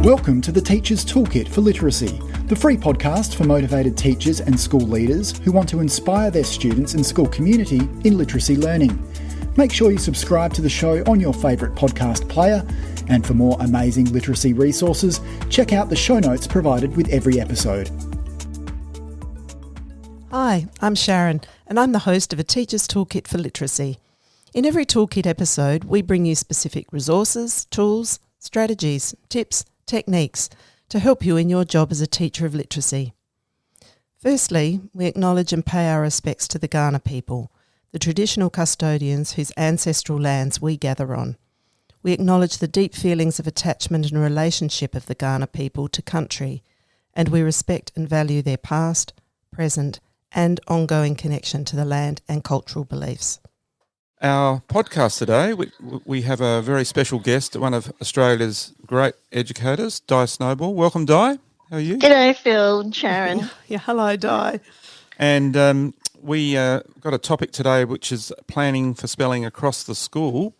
Welcome to the Teacher's Toolkit for Literacy, the free podcast for motivated teachers and school leaders who want to inspire their students and school community in literacy learning. Make sure you subscribe to the show on your favourite podcast player, and for more amazing literacy resources, check out the show notes provided with every episode. Hi, I'm Sharon, and I'm the host of a Teacher's Toolkit for Literacy. In every Toolkit episode, we bring you specific resources, tools, strategies, tips, techniques to help you in your job as a teacher of literacy. Firstly, we acknowledge and pay our respects to the Kaurna people, the traditional custodians whose ancestral lands we gather on. We acknowledge the deep feelings of attachment and relationship of the Kaurna people to country, and we respect and value their past, present, and ongoing connection to the land and cultural beliefs. Our podcast today, we have a very special guest, one of Australia's great educators, Diane Snowball. Welcome, Di. How are you? G'day, Phil and Sharon. Yeah, hello, Di. And we got a topic today which is planning for spelling across the school.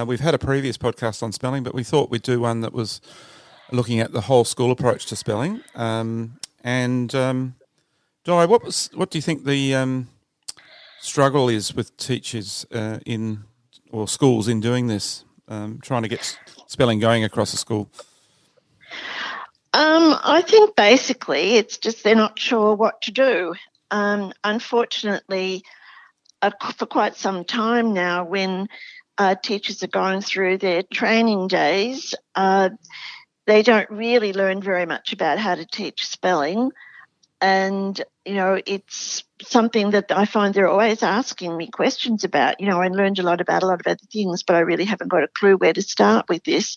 We've had a previous podcast on spelling, but we thought we'd do one that was looking at the whole school approach to spelling. Di, what do you think the struggle is with teachers or schools in doing this, trying to get spelling going across the school? I think basically it's just they're not sure what to do. Unfortunately, for quite some time now, when teachers are going through their training days, they don't really learn very much about how to teach spelling. And, it's something that I find they're always asking me questions about. I learned a lot about a lot of other things, but I really haven't got a clue where to start with this.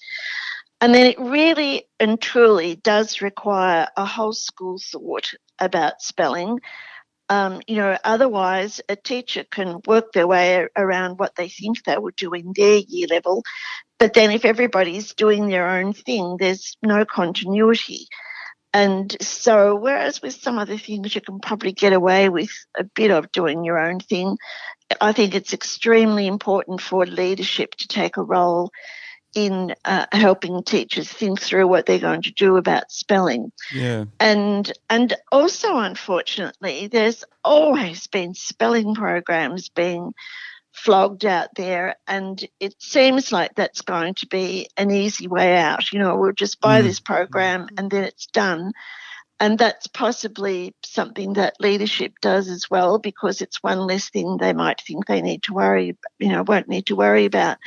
And then it really and truly does require a whole school thought about spelling. Otherwise a teacher can work their way around what they think they will do in their year level. But then if everybody's doing their own thing, there's no continuity. And so whereas with some other things you can probably get away with a bit of doing your own thing, I think it's extremely important for leadership to take a role in helping teachers think through what they're going to do about spelling. Yeah. And also, unfortunately, there's always been spelling programs being flogged out there, and it seems like that's going to be an easy way out. We'll just buy this program and then it's done. And that's possibly something that leadership does as well, because it's one less thing they might think they need to worry, won't need to worry about.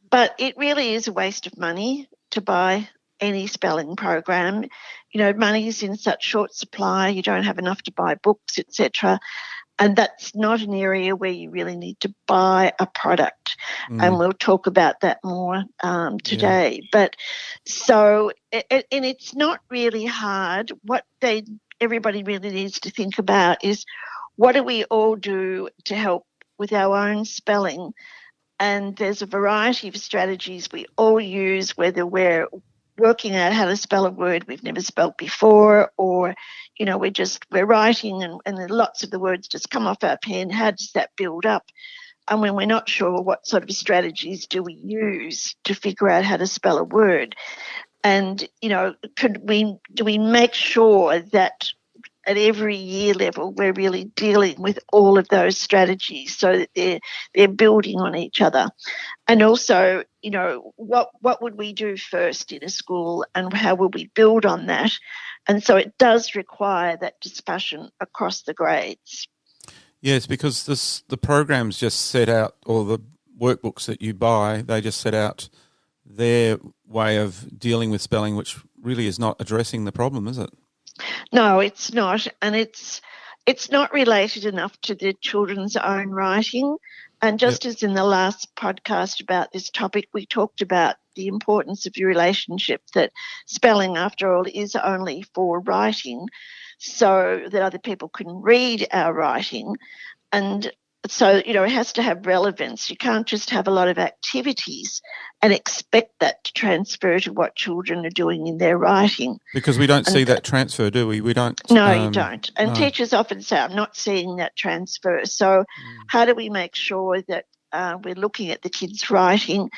But it really is a waste of money to buy any spelling program. Money is in such short supply, you don't have enough to buy books, etc. And that's not an area where you really need to buy a product. And we'll talk about that more today. Yeah. But so, and it's not really hard. What everybody really needs to think about is, what do we all do to help with our own spelling? And there's a variety of strategies we all use, whether we're working out how to spell a word we've never spelled before, or we're writing and lots of the words just come off our pen. How does that build up? And when we're not sure, what sort of strategies do we use to figure out how to spell a word? And do we make sure that at every year level we're really dealing with all of those strategies so that they're building on each other? And also, what would we do first in a school and how will we build on that? And so it does require that discussion across the grades. Yes, because the programs just set out, or the workbooks that you buy, they just set out their way of dealing with spelling, which really is not addressing the problem, is it? No, it's not. And it's not related enough to the children's own writing. And just as in the last podcast about this topic, we talked about the importance of your relationship, that spelling, after all, is only for writing so that other people can read our writing. And so, it has to have relevance. You can't just have a lot of activities and expect that to transfer to what children are doing in their writing. Because we don't see that transfer, do we? We don't. No, you don't. And teachers often say, I'm not seeing that transfer. So how do we make sure that we're looking at the kids' writing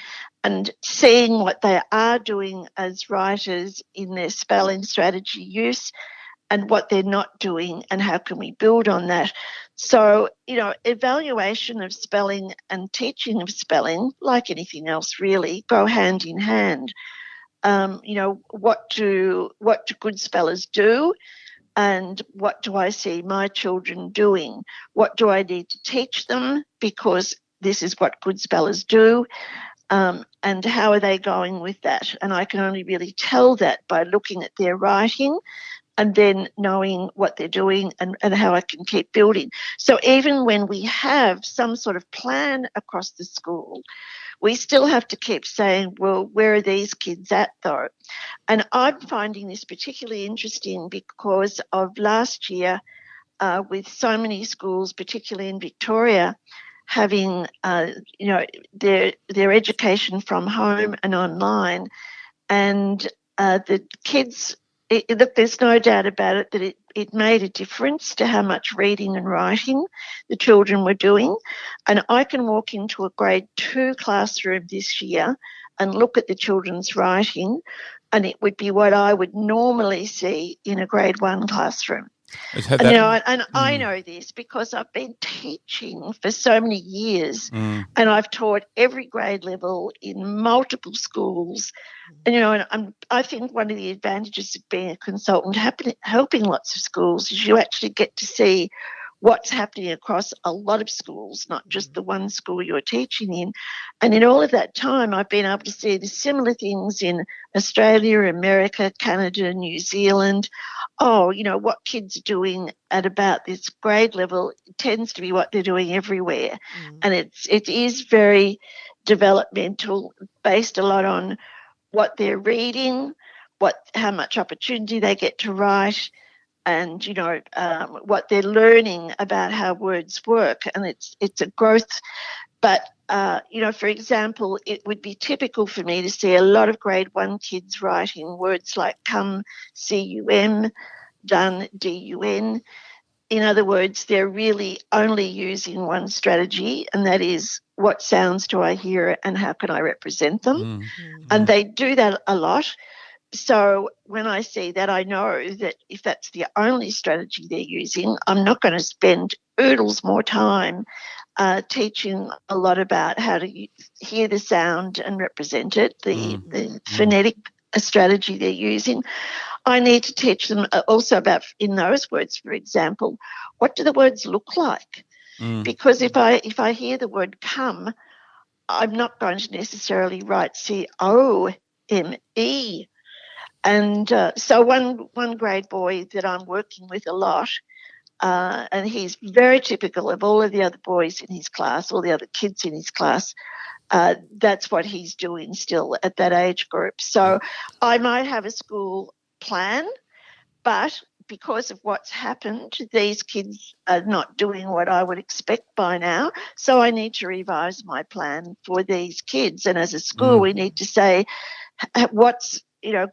and seeing what they are doing as writers in their spelling strategy use and what they're not doing and how can we build on that. So, evaluation of spelling and teaching of spelling, like anything else really, go hand in hand. What do good spellers do? And what do I see my children doing? What do I need to teach them? Because this is what good spellers do. And how are they going with that? And I can only really tell that by looking at their writing and then knowing what they're doing and how I can keep building. So even when we have some sort of plan across the school, we still have to keep saying, well, where are these kids at though? And I'm finding this particularly interesting because of last year with so many schools, particularly in Victoria, having, their education from home and online. And the kids, look, there's no doubt about it that it made a difference to how much reading and writing the children were doing. And I can walk into a grade 2 classroom this year and look at the children's writing, and it would be what I would normally see in a grade 1 classroom. I know this because I've been teaching for so many years and I've taught every grade level in multiple schools. And, I think one of the advantages of being a consultant helping lots of schools is you actually get to see what's happening across a lot of schools, not just the one school you're teaching in. And in all of that time, I've been able to see the similar things in Australia, America, Canada, New Zealand. What kids are doing at about this grade level tends to be what they're doing everywhere. And it is very developmental, based a lot on what they're reading, how much opportunity they get to write, and what they're learning about how words work. And it's a growth. But for example, it would be typical for me to see a lot of grade 1 kids writing words like come, cum, done, dun. In other words, they're really only using one strategy, and that is what sounds do I hear and how can I represent them? And they do that a lot. So when I see that, I know that if that's the only strategy they're using, I'm not going to spend oodles more time teaching a lot about how to hear the sound and represent it, the phonetic strategy they're using. I need to teach them also about, in those words, for example, what do the words look like? Because if I hear the word come, I'm not going to necessarily write COME. And so one grade boy that I'm working with a lot, and he's very typical of all of the other boys in his class, all the other kids in his class, that's what he's doing still at that age group. So I might have a school plan, but because of what's happened, these kids are not doing what I would expect by now. So I need to revise my plan for these kids. And as a school, we need to say what's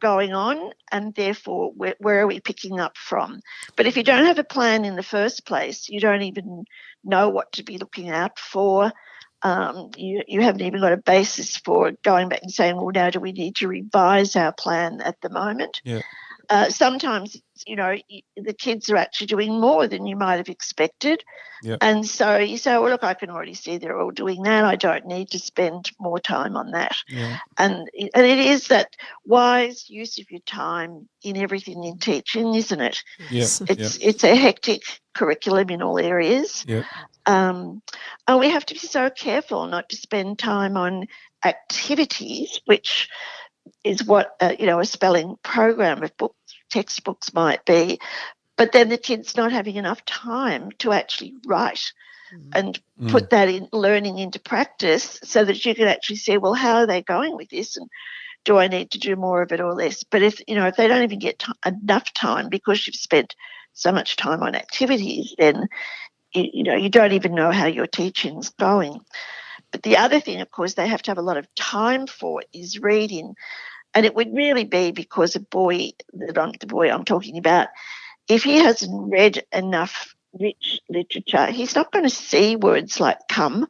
going on, and therefore where are we picking up from? But if you don't have a plan in the first place, you don't even know what to be looking out for. You haven't even got a basis for going back and saying, well, now do we need to revise our plan at the moment? Yeah. Sometimes, the kids are actually doing more than you might have expected. Yep. And so you say, well, look, I can already see they're all doing that. I don't need to spend more time on that. Yeah. And it is that wise use of your time in everything in teaching, isn't it? Yes. It's a hectic curriculum in all areas. Yep. And we have to be so careful not to spend time on activities, which is what a spelling program of textbooks might be, but then the kid's not having enough time to actually write and put that in learning into practice, so that you can actually see, well, how are they going with this, and do I need to do more of it or less? But if they don't even get enough time because you've spent so much time on activities, then you don't even know how your teaching's going. But the other thing, of course, they have to have a lot of time for is reading. And it would really be because the boy I'm talking about, if he hasn't read enough rich literature, he's not going to see words like come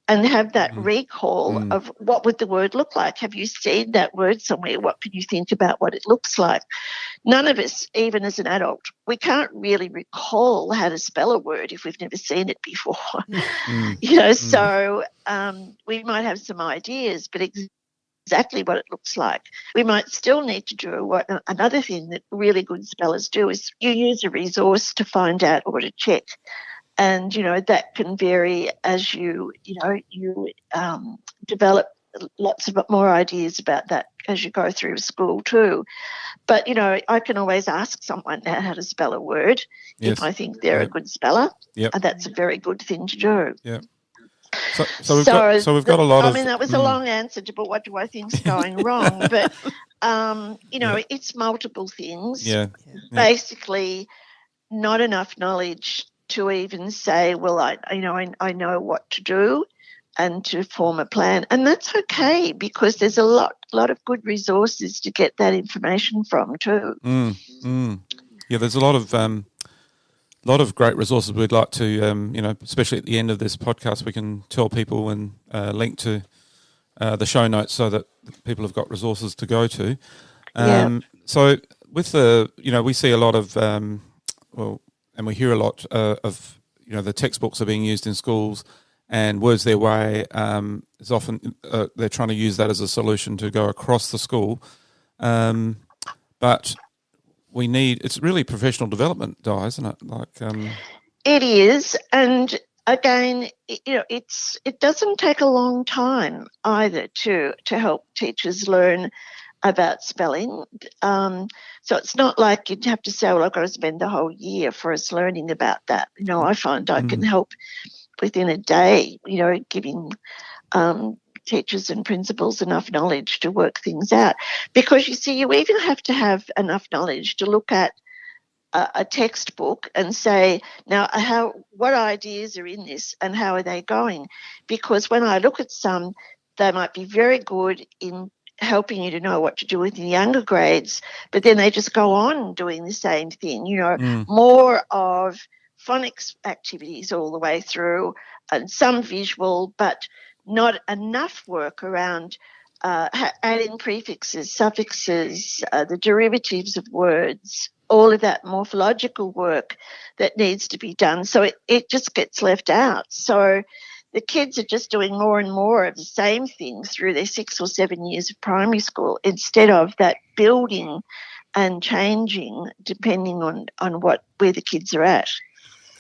and have that recall of what would the word look like. Have you seen that word somewhere? What can you think about what it looks like? None of us, even as an adult, we can't really recall how to spell a word if we've never seen it before. So we might have some ideas, but exactly what it looks like. We might still need to do another thing that really good spellers do is you use a resource to find out or to check. And, that can vary as you develop lots of more ideas about that as you go through school too. But, I can always ask someone now how to spell a word if I think they're a good speller. And that's a very good thing to do. Yeah. So we've got a lot of... I mean, that was a long answer to, but what do I think's going wrong? But, it's multiple things. Yeah. Basically, not enough knowledge to even say, well, I know what to do and to form a plan. And that's okay because there's a lot of good resources to get that information from too. Yeah, there's a lot of great resources we'd like to, especially at the end of this podcast, we can tell people and link to the show notes so that people have got resources to go to. So with we see a lot of, and we hear a lot of, the textbooks are being used in schools and Words Their Way is often, they're trying to use that as a solution to go across the school. But it's really professional development, Di, isn't it? It is, and again, it doesn't take a long time either to help teachers learn about spelling. So it's not like you'd have to say, well, I've got to spend the whole year for us learning about that. I find I can help within a day, giving teachers and principals enough knowledge to work things out. Because, you see, you even have to have enough knowledge to look at a textbook and say, now, what ideas are in this and how are they going? Because when I look at some, they might be very good in helping you to know what to do with the younger grades, but then they just go on doing the same thing, more of phonics activities all the way through and some visual, but not enough work around adding prefixes, suffixes, the derivatives of words, all of that morphological work that needs to be done. So it just gets left out. So the kids are just doing more and more of the same things through their 6 or 7 years of primary school instead of that building and changing depending on where the kids are at.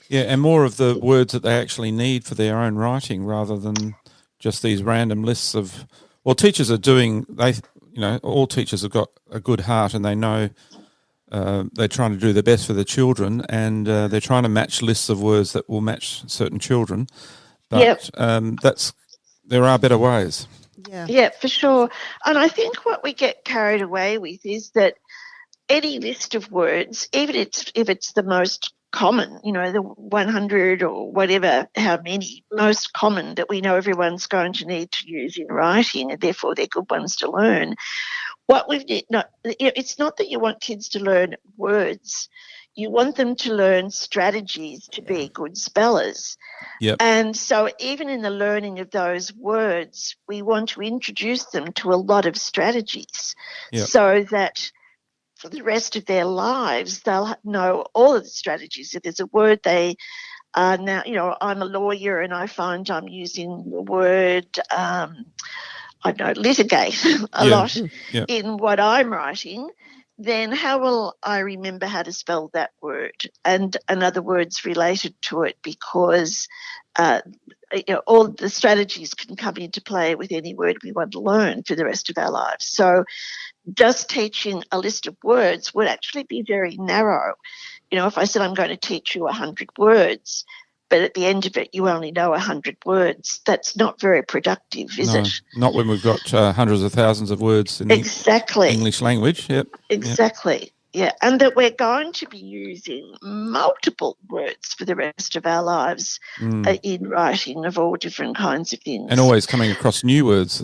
Yeah, and more of the words that they actually need for their own writing rather than just these random lists of... Well, teachers are doing... all teachers have got a good heart and they know they're trying to do their best for the children and they're trying to match lists of words that will match certain children. But there are better ways. Yeah, for sure. And I think what we get carried away with is that any list of words, even if it's the most common, the 100 or whatever, how many, most common that we know everyone's going to need to use in writing and therefore they're good ones to learn. It's not that you want kids to learn words. You want them to learn strategies to be good spellers. Yep. And so even in the learning of those words, we want to introduce them to a lot of strategies so that for the rest of their lives, they'll know all of the strategies. If there's a word they are now, I'm a lawyer and I find I'm using the word, litigate a lot in what I'm writing, then how will I remember how to spell that word and other words related to it? Because all the strategies can come into play with any word we want to learn for the rest of our lives. So just teaching a list of words would actually be very narrow. If I said I'm going to teach you 100 words, but at the end of it you only know 100 words, that's not very productive, is it? Not when we've got hundreds of thousands of words in the English language. Yep. Exactly. Yeah, and that we're going to be using multiple words for the rest of our lives in writing of all different kinds of things. And always coming across new words.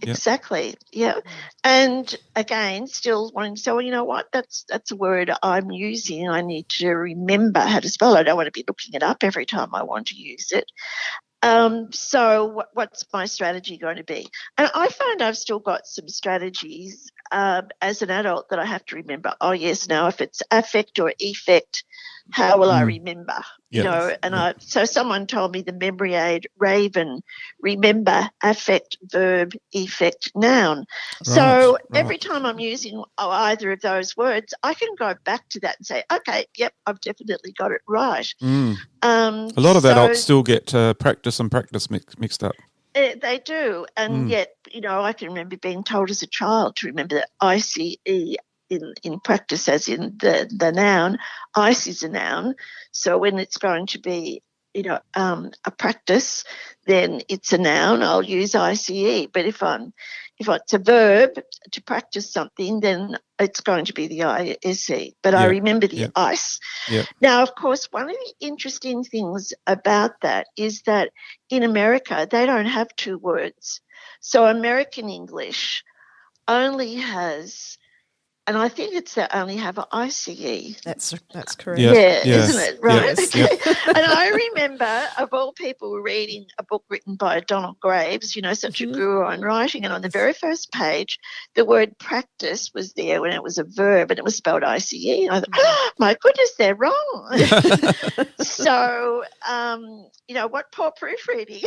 Exactly. Yeah. And again, still wanting to say, well, you know what, that's a word I'm using. I need to remember how to spell it. I don't want to be looking it up every time I want to use it. So what's my strategy going to be? And I find I've still got some strategies as an adult that I have to remember. Oh, yes, now if it's affect or effect, how will I remember? You know, and so someone told me the memory aid Raven, remember affect, verb, effect, noun. So every time I'm using either of those words, I can go back to that and say, okay, yep, I've definitely got it right. A lot of adults still get practice and practice mixed up. They do, and yet, you know, I can remember being told as a child to remember that ICE in practice, as in the noun. ICE is a noun, so when it's going to be, you know, a practice, then it's a noun. I'll use ICE. But if it's a verb to practice something, then it's going to be the ISE. But I remember the ICE. Yeah. Now, of course, one of the interesting things about that is that in America, they don't have two words. So American English only has, and I think it's they only have an ICE. That's correct. Yeah, isn't it? Right. Yes. Okay. And I remember, of all people, reading a book written by Donald Graves, you know, such a guru on writing, and on the very first page, the word practice was there when it was a verb, and it was spelled ICE. And I thought, oh, my goodness, they're wrong. So, you know, what poor proofreading.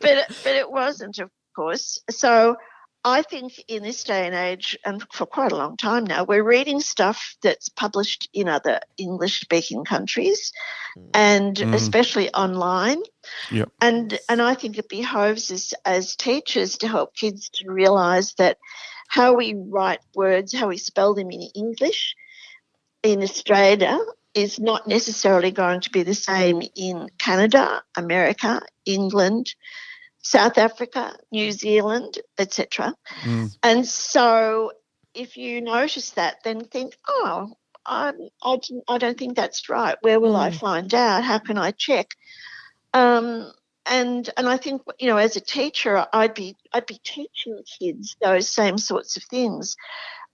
but it wasn't, of course. So I think in this day and age, and for quite a long time now, we're reading stuff that's published in other English-speaking countries, and especially online. Yep. And I think it behoves us as teachers to help kids to realise that how we write words, how we spell them in English in Australia is not necessarily going to be the same in Canada, America, England, South Africa, New Zealand, etc. And so if you notice that, then think, oh, I don't think that's right. Where will I find out? How can I check? And I think, you know, as a teacher, I'd be teaching kids those same sorts of things.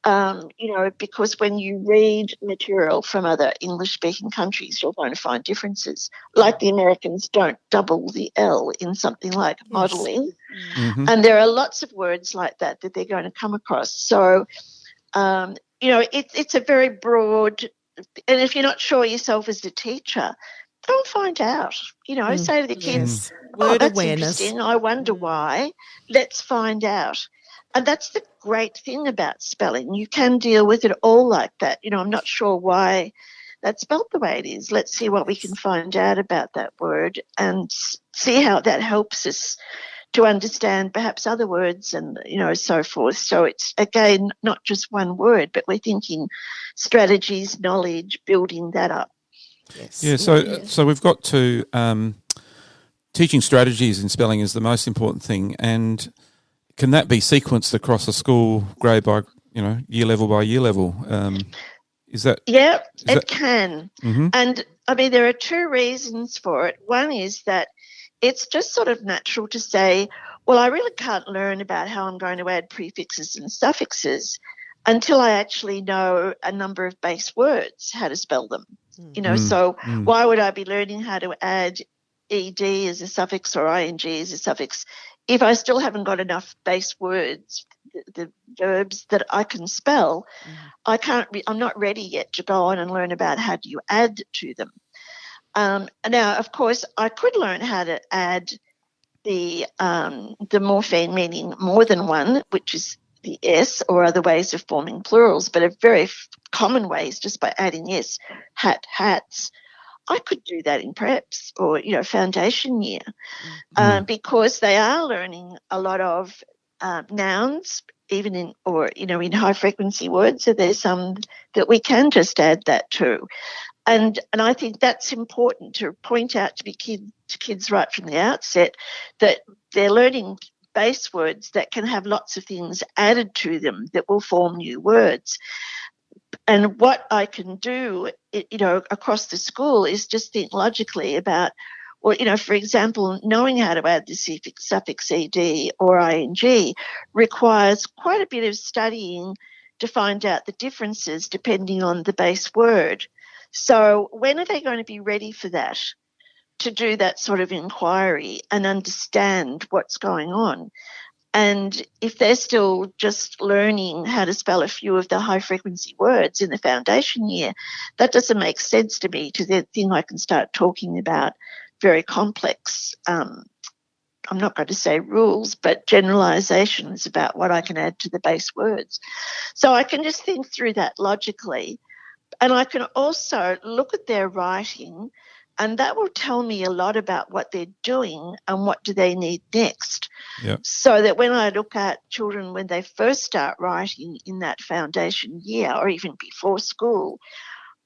You know, because when you read material from other English-speaking countries, you're going to find differences. Like the Americans don't double the L in something like modelling. And there are lots of words like that they're going to come across. So, you know, it's a very broad, and if you're not sure yourself as a teacher, go and find out. You know, say to the kids, oh, that's interesting. I wonder why. Let's find out. And that's the great thing about spelling. You can deal with it all like that. You know, I'm not sure why that's spelled the way it is. Let's see what we can find out about that word and see how that helps us to understand perhaps other words and, you know, so forth. So it's, again, not just one word, but we're thinking strategies, knowledge, building that up. Yes. Yeah, so we've got to teaching strategies in spelling is the most important thing, and can that be sequenced across a school grade by, you know, year level by year level? Is that? Yeah, it can. And, I mean, there are two reasons for it. One is that it's just sort of natural to say, well, I really can't learn about how I'm going to add prefixes and suffixes until I actually know a number of base words, how to spell them. You know, so why would I be learning how to add ed as a suffix or ing as a suffix if I still haven't got enough base words, the verbs that I can spell? I'm not ready yet to go on and learn about how do you add to them. Now, of course, I could learn how to add the morpheme, meaning more than one, which is the S, or other ways of forming plurals, but a very common ways just by adding S, hat, hats. I could do that in preps or, you know, foundation year, because they are learning a lot of nouns, even in, or, you know, in high frequency words. So there's some that we can just add that to. And I think that's important to point out to kids right from the outset, that they're learning base words that can have lots of things added to them that will form new words. And what I can do, you know, across the school is just think logically about, well, you know, for example, knowing how to add the suffix ed or ing requires quite a bit of studying to find out the differences depending on the base word. So when are they going to be ready for that? to do that sort of inquiry and understand what's going on. And if they're still just learning how to spell a few of the high-frequency words in the foundation year, that doesn't make sense to me to the thing I can start talking about very complex, I'm not going to say rules, but generalizations about what I can add to the base words. So I can just think through that logically. And I can also look at their writing, and that will tell me a lot about what they're doing and what do they need next. Yep. So that when I look at children when they first start writing in that foundation year or even before school,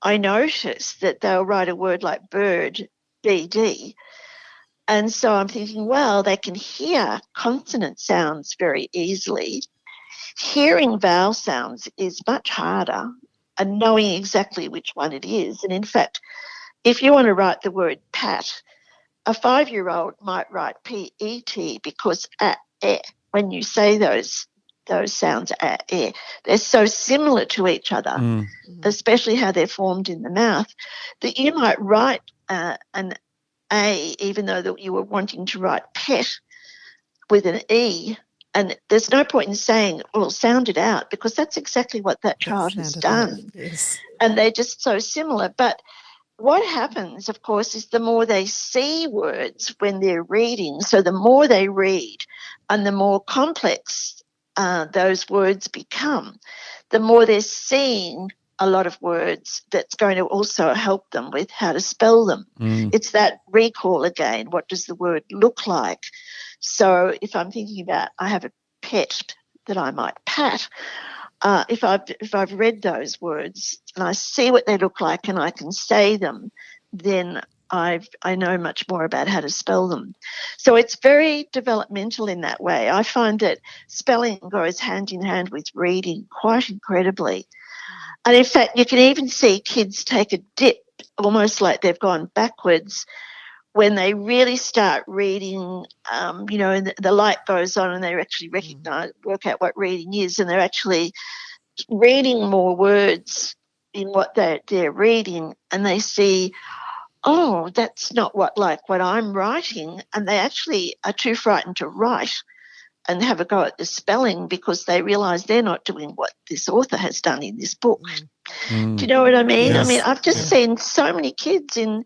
I notice that they'll write a word like bird, BD. And so I'm thinking, well, they can hear consonant sounds very easily. Hearing vowel sounds is much harder, and knowing exactly which one it is. And in fact, if you want to write the word pat, a 5-year-old might write P-E-T because when you say those sounds, they're so similar to each other, especially how they're formed in the mouth, that you might write an A, even though you were wanting to write pet with an E. And there's no point in saying, well, sound it out, because that's exactly what that child has done. Yes. And they're just so similar. But what happens, of course, is the more they see words when they're reading, so the more they read and the more complex those words become, the more they're seeing a lot of words that's going to also help them with how to spell them. It's that recall again. What does the word look like? So if I'm thinking about I have a pet that I might pat, if I've read those words and I see what they look like and I can say them, then I know much more about how to spell them. So it's very developmental in that way. I find that spelling goes hand in hand with reading quite incredibly. And in fact, you can even see kids take a dip, almost like they've gone backwards, when they really start reading, and the light goes on and they actually work out what reading is, and they're actually reading more words in what they're reading, and they see, oh, that's not what I'm writing, and they actually are too frightened to write and have a go at the spelling because they realise they're not doing what this author has done in this book. Do you know what I mean? Yes. I mean, I've just seen so many kids in,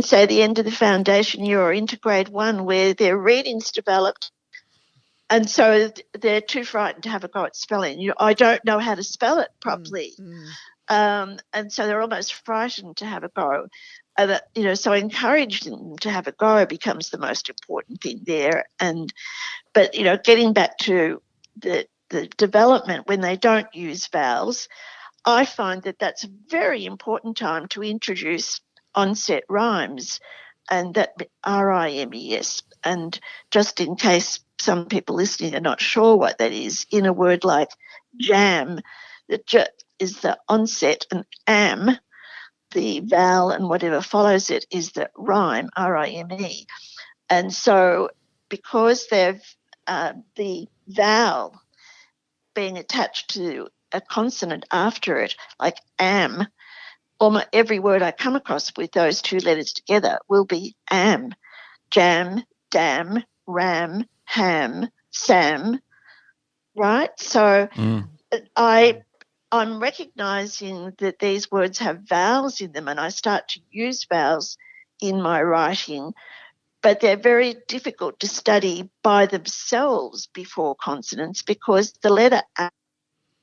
say, the end of the foundation year or into grade 1 where their reading's developed, and so they're too frightened to have a go at spelling. I don't know how to spell it properly. And so they're almost frightened to have a go. So encouraging them to have a go becomes the most important thing there. But getting back to the development when they don't use vowels, I find that that's a very important time to introduce onset rhymes, and that RIMES. And just in case some people listening are not sure what that is, in a word like jam, the j is the onset, and am, the vowel, and whatever follows it is the rhyme, R-I-M-E. And so because they've the vowel being attached to a consonant after it, like am, almost every word I come across with those two letters together will be am. Jam, dam, ram, ham, sam, right? So I'm recognising that these words have vowels in them, and I start to use vowels in my writing, but they're very difficult to study by themselves before consonants, because the letter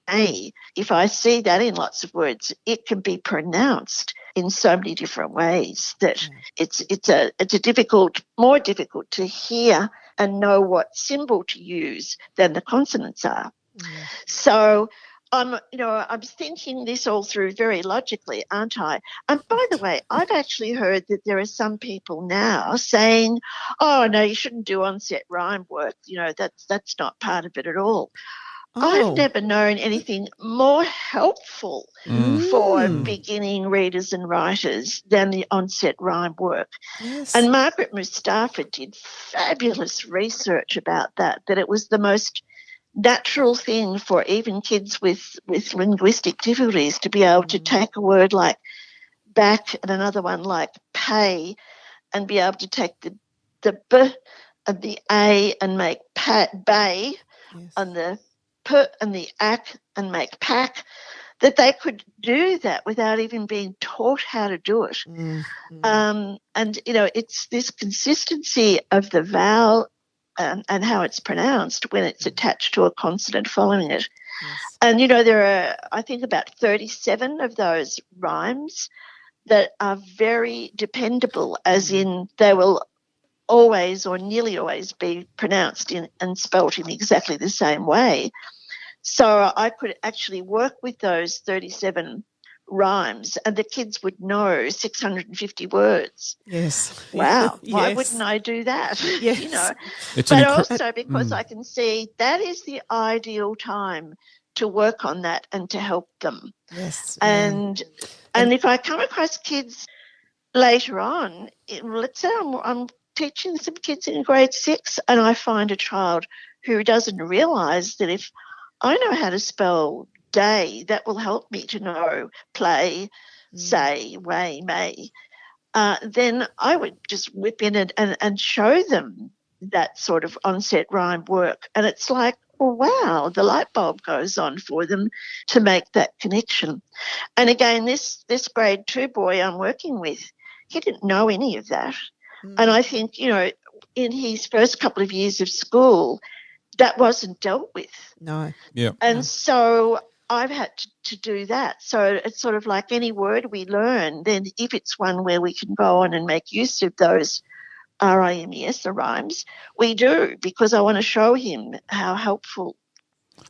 A, if I see that in lots of words, it can be pronounced in so many different ways that it's more difficult to hear and know what symbol to use than the consonants are. So I'm thinking this all through very logically, aren't I? And by the way, I've actually heard that there are some people now saying, oh, no, you shouldn't do onset rhyme work. That's not part of it at all. I've never known anything more helpful for beginning readers and writers than the onset rhyme work. Yes. And Margaret Mustafa did fabulous research about that it was the most natural thing for even kids with linguistic difficulties to be able to take a word like back and another one like pay and be able to take the B and the A and make bay, Yes. and the P and the ac and make pack, that they could do that without even being taught how to do it. And, it's this consistency of the vowel and how it's pronounced when it's attached to a consonant following it. Yes. And, there are, I think, about 37 of those rhymes that are very dependable, as in they will always or nearly always be pronounced and spelt in exactly the same way. So I could actually work with those 37 rhymes and the kids would know 650 words. Yes. Wow. Why Yes. wouldn't I do that? Yes. It's But an also because I can see that is the ideal time to work on that and to help them. Yes. And if I come across kids later on, let's say I'm teaching some kids in grade 6 and I find a child who doesn't realise that if I know how to spell day, that will help me to know play, say, way, may. Then I would just whip in and show them that sort of onset rhyme work. And it's like, well, wow, the light bulb goes on for them to make that connection. And again, this grade 2 boy I'm working with, he didn't know any of that. And I think, in his first couple of years of school, that wasn't dealt with. No. Yeah. And so I've had to do that. So it's sort of like any word we learn, then if it's one where we can go on and make use of those RIMES, the rhymes, we do, because I want to show him how helpful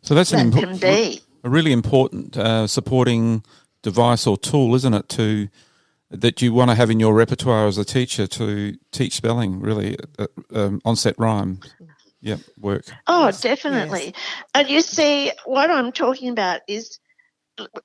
So that's that can be. a really important supporting device or tool, isn't it, that you want to have in your repertoire as a teacher to teach spelling, really, onset rhyme. Yeah, work. Oh, Yes. definitely. Yes. And you see, what I'm talking about is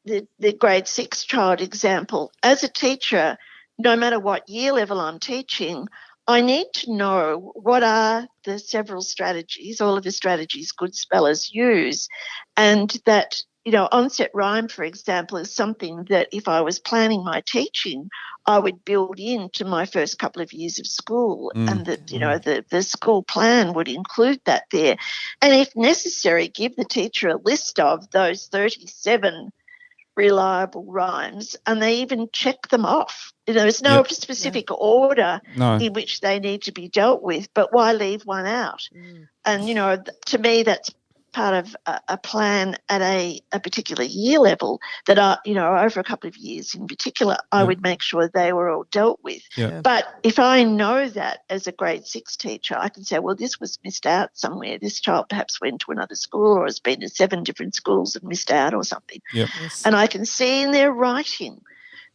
the grade 6 child example. As a teacher, no matter what year level I'm teaching, I need to know what are the several strategies, all of the strategies good spellers use, and that, onset rhyme, for example, is something that if I was planning my teaching, I would build into my first couple of years of school, and that, the school plan would include that there. And if necessary, give the teacher a list of those 37 reliable rhymes, and they even check them off. There's no specific order in which they need to be dealt with, but why leave one out? And, to me, that's part of a plan at a particular year level that over a couple of years in particular, I would make sure they were all dealt with. Yeah. But if I know that as a grade 6 teacher, I can say, well, this was missed out somewhere. This child perhaps went to another school or has been to 7 different schools and missed out or something. Yep. Yes. And I can see in their writing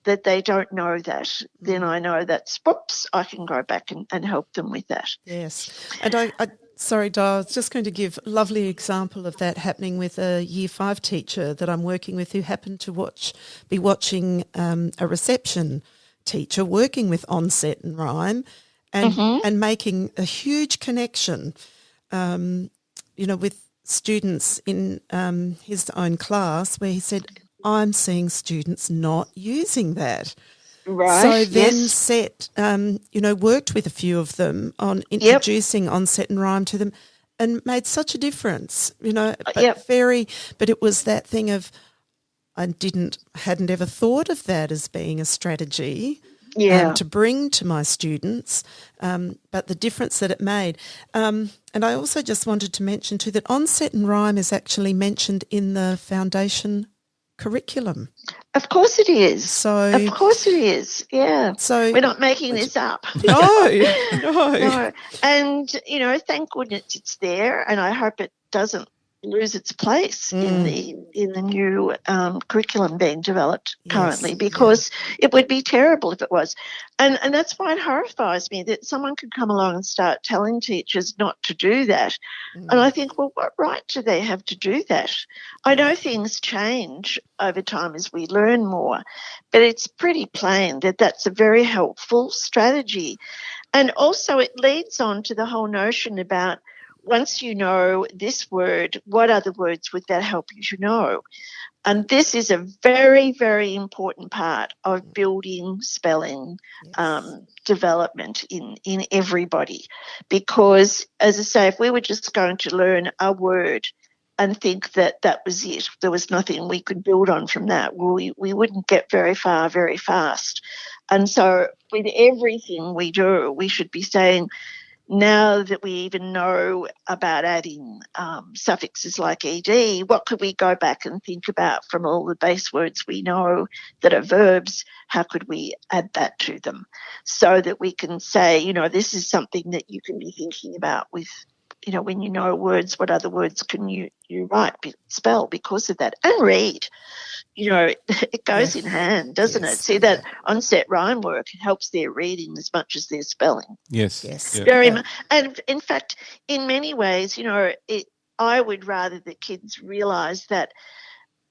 that they don't know that. Then I know that's, whoops, I can go back and help them with that. Yes. And sorry, Di, I was just going to give a lovely example of that happening with a Year 5 teacher that I'm working with who happened to be watching a reception teacher working with onset and rhyme and making a huge connection, with students in his own class where he said, I'm seeing students not using that. Right. So then worked with a few of them on introducing onset and rhyme to them and made such a difference, but it was that thing of I hadn't ever thought of that as being a strategy to bring to my students, but the difference that it made. And I also just wanted to mention too that onset and rhyme is actually mentioned in the foundation curriculum. Of course it is. So of course it is. Yeah. So we're not making this up. No. And thank goodness it's there, and I hope it doesn't lose its place in the new curriculum being developed currently, because it would be terrible if it was. And that's why it horrifies me that someone could come along and start telling teachers not to do that. And I think, well, what right do they have to do that? I know things change over time as we learn more, but it's pretty plain that that's a very helpful strategy. And also it leads on to the whole notion about once you know this word, what other words would that help you to know? And this is a very, very important part of building spelling development in everybody. Because, as I say, if we were just going to learn a word and think that that was it, there was nothing we could build on from that, we wouldn't get very far very fast. And so with everything we do, we should be saying, now that we even know about adding suffixes like ed, what could we go back and think about from all the base words we know that are verbs? How could we add that to them so that we can say, this is something that you can be thinking about with, when you know words, what other words can you write, spell because of that, and read. It goes in hand, doesn't it? See, that onset rhyme work helps their reading as much as their spelling. Yes. Very much. And in fact, in many ways, I would rather that kids realise that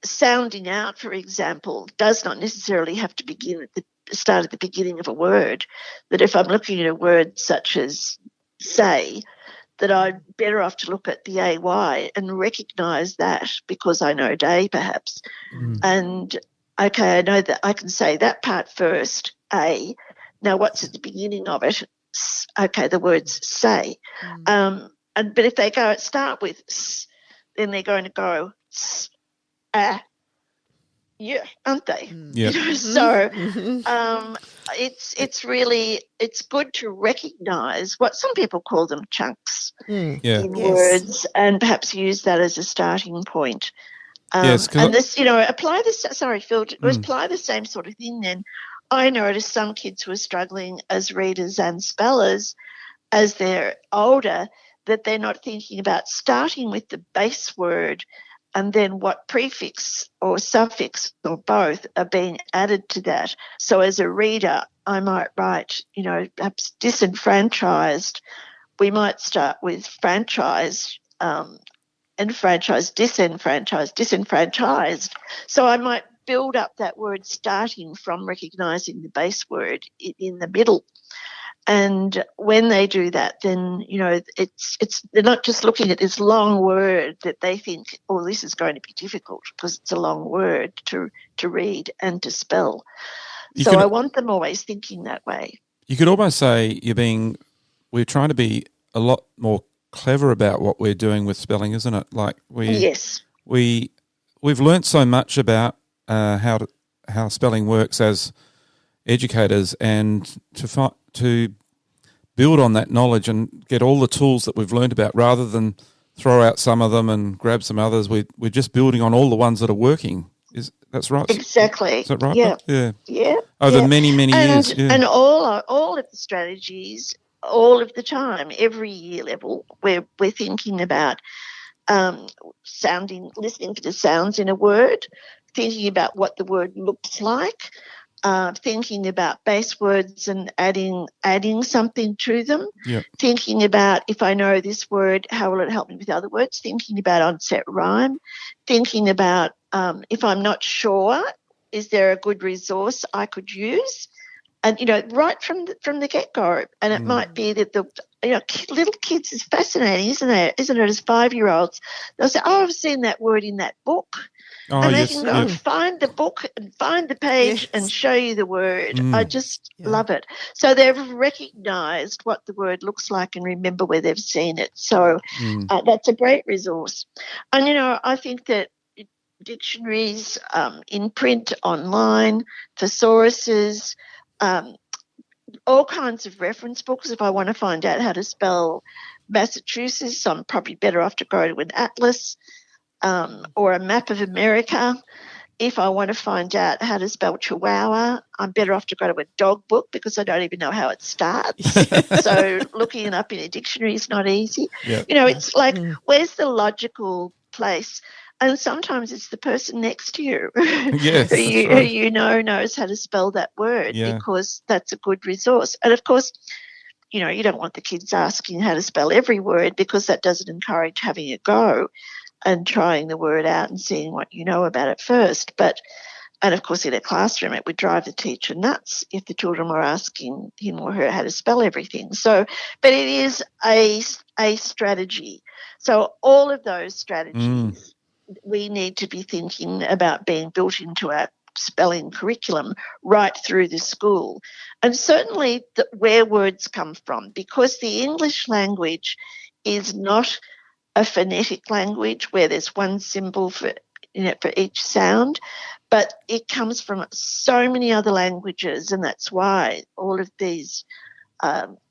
sounding out, for example, does not necessarily have to begin at the start at the beginning of a word. That if I'm looking at a word such as say, that I'm better off to look at the AY and recognise that because I know day perhaps. And, okay, I know that I can say that part first, A. Now what's at the beginning of it? Okay, the words say. But if they start with S, then they're going to go S, yeah, aren't they? Yeah. So it's good to recognise what some people call them chunks in words, and perhaps use that as a starting point. And this, apply this. Sorry, Phil. Apply the same sort of thing. Then I noticed some kids who are struggling as readers and spellers as they're older, that they're not thinking about starting with the base word and then what prefix or suffix or both are being added to that. So as a reader, I might write, perhaps disenfranchised. We might start with franchise, enfranchised, disenfranchised. So I might build up that word starting from recognising the base word in the middle. And when they do that, then, it's they're not just looking at this long word that they think, oh, this is going to be difficult because it's a long word to read and to spell. I want them always thinking that way. You could almost say we're trying to be a lot more clever about what we're doing with spelling, isn't it? Like we've learnt so much about how spelling works as educators, and to build on that knowledge and get all the tools that we've learned about, rather than throw out some of them and grab some others. We're just building on all the ones that are working. That's right? Exactly. Is that right? Yeah. Over many years. Yeah. And all of the strategies, all of the time, every year level, we're thinking about listening for the sounds in a word, thinking about what the word looks like, thinking about base words and adding something to them, thinking about, if I know this word, how will it help me with other words, thinking about onset rhyme, thinking about if I'm not sure, is there a good resource I could use? And, right from the get-go. And it might be that little kids is fascinating, isn't it, as 5-year-olds? They'll say, oh, I've seen that word in that book. And they can go and find the book and find the page and show you the word. I just love it. So they've recognised what the word looks like and remember where they've seen it. So that's a great resource. And, I think that dictionaries in print, online, thesauruses, all kinds of reference books. If I want to find out how to spell Massachusetts, I'm probably better off to go to an atlas. Or a map of America. If I want to find out how to spell Chihuahua, I'm better off to go to a dog book because I don't even know how it starts. So looking it up in a dictionary is not easy. It's like, where's the logical place? And sometimes it's the person next to you who knows how to spell that word because that's a good resource. And, of course, you don't want the kids asking how to spell every word because that doesn't encourage having a go and trying the word out and seeing what you know about it first. But And, of course, in a classroom, it would drive the teacher nuts if the children were asking him or her how to spell everything. So, but it is a strategy. So all of those strategies we need to be thinking about being built into our spelling curriculum right through the school. And certainly where words come from, because the English language is not a phonetic language where there's one symbol for each sound, but it comes from so many other languages, and that's why all of these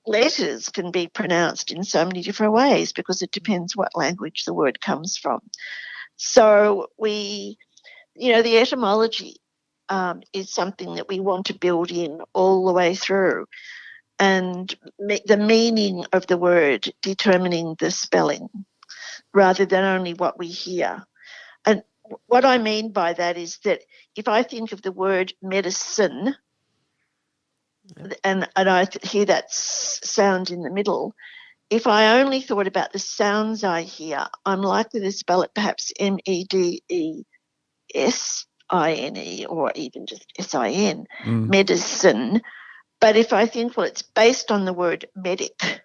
letters can be pronounced in so many different ways, because it depends what language the word comes from. So the etymology is something that we want to build in all the way through, and the meaning of the word determining the spelling rather than only what we hear. And what I mean by that is that if I think of the word medicine and I hear that sound in the middle, if I only thought about the sounds I hear, I'm likely to spell it perhaps medesine or even just sin, medicine. But if I think, well, it's based on the word medic,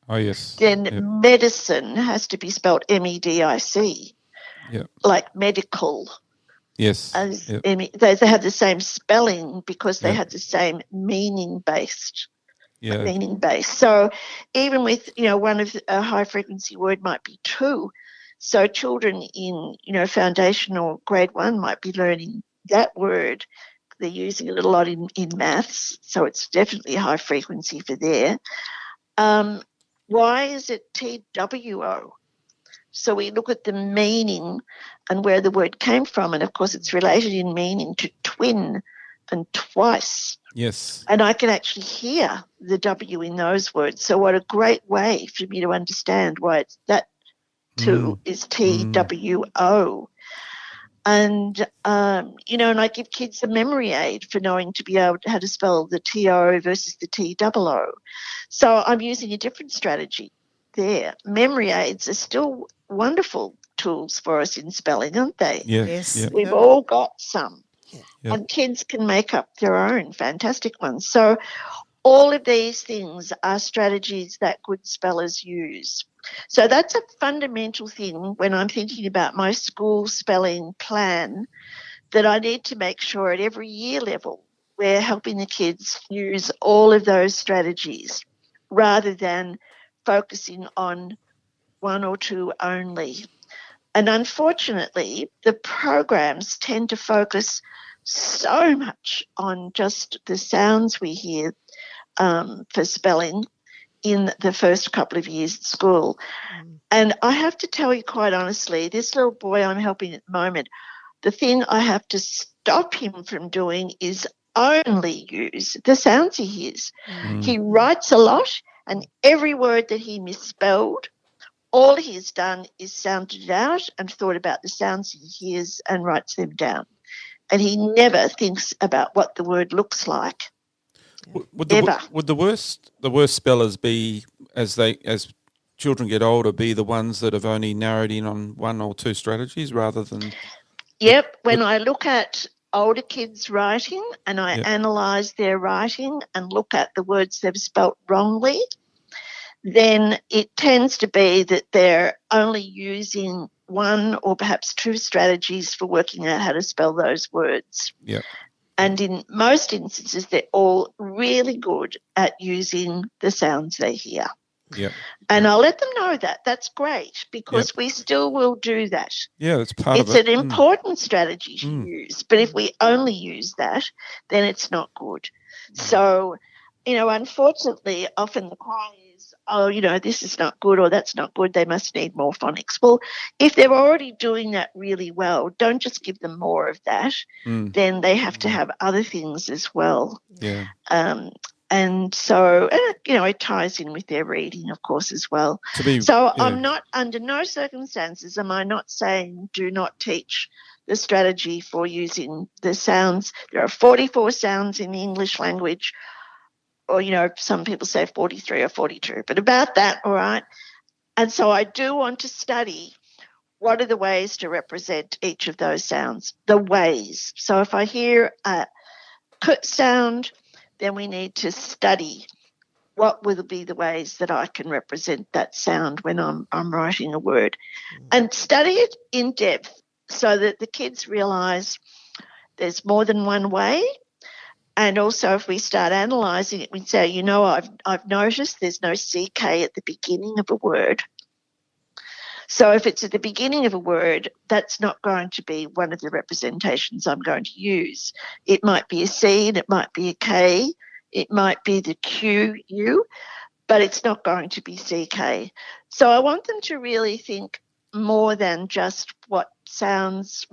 then medicine has to be spelled medic, like medical. Yes. They have the same spelling because they have the same meaning based. So even with, one of a high frequency word might be two. So children in, foundation or grade 1 might be learning that word. They're using it a lot in maths, so it's definitely high frequency for there. Why is it TWO? So we look at the meaning and where the word came from, and of course it's related in meaning to twin and twice. Yes. And I can actually hear the W in those words. So what a great way for me to understand why it's that two is TWO. And, and I give kids a memory aid for knowing how to spell the TO versus the TOO. So I'm using a different strategy there. Memory aids are still wonderful tools for us in spelling, aren't they? Yes. Yep. We've all got some. Yep. And kids can make up their own fantastic ones. So all of these things are strategies that good spellers use. So that's a fundamental thing when I'm thinking about my school spelling plan, that I need to make sure at every year level we're helping the kids use all of those strategies rather than focusing on one or two only. And unfortunately, the programs tend to focus so much on just the sounds we hear for spelling in the first couple of years at school. And I have to tell you quite honestly, this little boy I'm helping at the moment, the thing I have to stop him from doing is only use the sounds he hears. He writes a lot, and every word that he misspelled, all he has done is sounded it out and thought about the sounds he hears and writes them down. And he never thinks about what the word looks like. Would the worst spellers be, as children get older, be the ones that have only narrowed in on one or two strategies rather than? Yep. When I look at older kids' writing and I analyse their writing and look at the words they've spelt wrongly, then it tends to be that they're only using one or perhaps two strategies for working out how to spell those words. Yeah. And in most instances, they're all really good at using the sounds they hear. Yeah. And I'll let them know that. That's great, because we still will do that. Yeah, that's part of it. It's an important strategy to use, but if we only use that, then it's not good. So, unfortunately, often the cry is, this is not good or that's not good, they must need more phonics. Well, if they're already doing that really well, don't just give them more of that. Then they have to have other things as well. Yeah. And so, it ties in with their reading, of course, as well. I'm not, under no circumstances am I not saying do not teach the strategy for using the sounds. There are 44 sounds in the English language, or, some people say 43 or 42, but about that, all right? And so I do want to study what are the ways to represent each of those sounds? The ways. So if I hear a k sound, then we need to study what will be the ways that I can represent that sound when I'm writing a word, and study it in depth so that the kids realise there's more than one way. And also, if we start analysing it, we say, you know, I've noticed there's no CK at the beginning of a word. So if it's at the beginning of a word, that's not going to be one of the representations I'm going to use. It might be a C and it might be a K. It might be the QU, but it's not going to be CK. So I want them to really think more than just what sounds,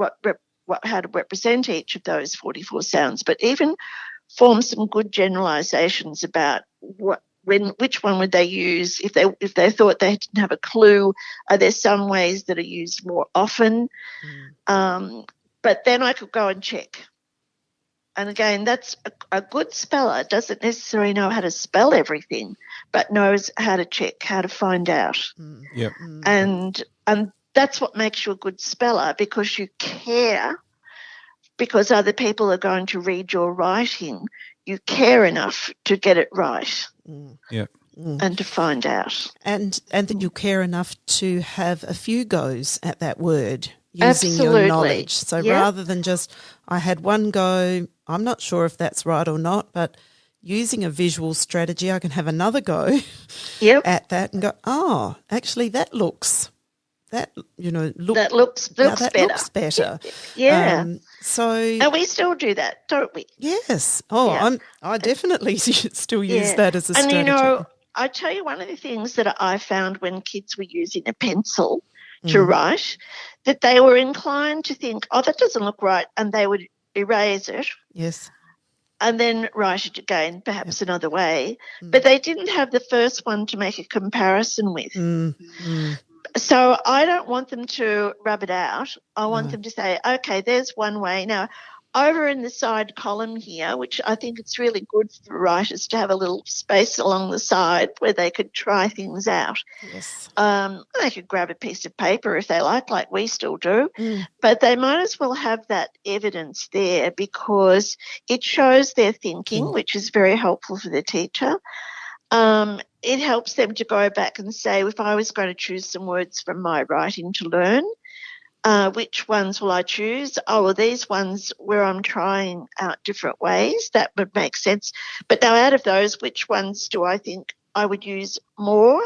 how to represent each of those 44 sounds, but even form some good generalisations about which one would they use if they thought they didn't have a clue. Are there some ways that are used more often? But then I could go and check. And again, that's a good speller doesn't necessarily know how to spell everything, but knows how to check, how to find out. Yep. And that's what makes you a good speller, because you care, because other people are going to read your writing. You care enough to get it right. Yeah. And to find out. And that you care enough to have a few goes at that word using Absolutely. your knowledge. So Yeah. rather than just, I had one go, I'm not sure if that's right or not, but using a visual strategy, I can have another go at that and go, oh, actually that looks better. That looks better. Yeah. And we still do that, don't we? Yes. Oh, Yeah. I definitely still use that as a and strategy. I tell you, one of the things that I found when kids were using a pencil to write, that they were inclined to think, oh, that doesn't look right, and they would erase it. Yes. And then write it again, perhaps another way. But they didn't have the first one to make a comparison with. So I don't want them to rub it out. I want them to say, okay, there's one way. Now, over in the side column here, which I think it's really good for writers to have a little space along the side where they could try things out. Yes. They could grab a piece of paper if they like we still do, but they might as well have that evidence there, because it shows their thinking, which is very helpful for the teacher. It helps them to go back and say, if I was going to choose some words from my writing to learn, which ones will I choose? Oh, well, these ones where I'm trying out different ways, that would make sense. But now out of those, which ones do I think I would use more?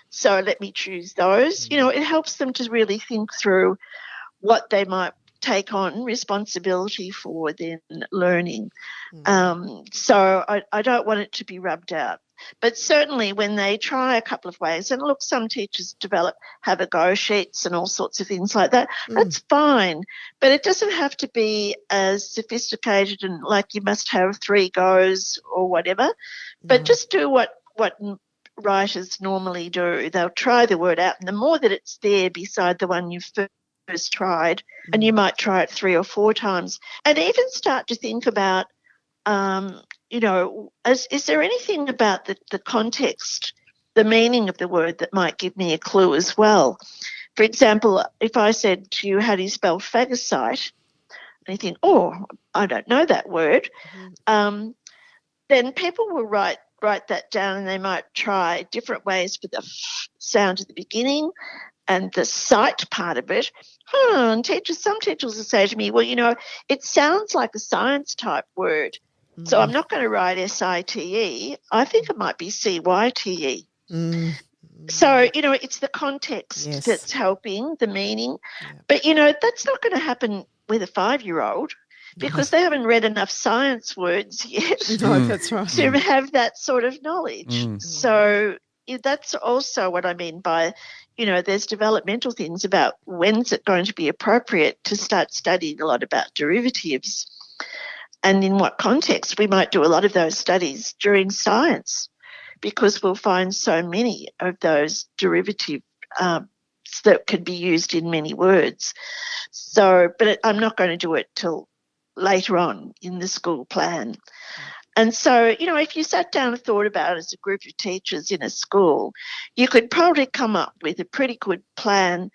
So let me choose those. It helps them to really think through what they might take on responsibility for then learning. So I don't want it to be rubbed out. But certainly when they try a couple of ways, and look, some teachers have a go sheets and all sorts of things like that. That's fine, but it doesn't have to be as sophisticated and like you must have 3 goes or whatever. But just do what writers normally do. They'll try the word out, and the more that it's there beside the one you've first tried, and you might try it 3 or 4 times, and even start to think about is there anything about the context, the meaning of the word that might give me a clue as well? For example, if I said to you, how do you spell phagocyte? And you think, oh, I don't know that word. Then people will write that down, and they might try different ways for the sound at the beginning and the sight part of it. And some teachers will say to me, well, it sounds like a science type word. So I'm not going to write SITE. I think it might be CYTE. So, it's the context that's helping, the meaning. But, that's not going to happen with a 5-year-old, because they haven't read enough science words yet No, that's right. to have that sort of knowledge. So that's also what I mean by, there's developmental things about when's it going to be appropriate to start studying a lot about derivatives. And in what context. We might do a lot of those studies during science, because we'll find so many of those derivatives that could be used in many words. So, but I'm not going to do it till later on in the school plan. And so, if you sat down and thought about it as a group of teachers in a school, you could probably come up with a pretty good plan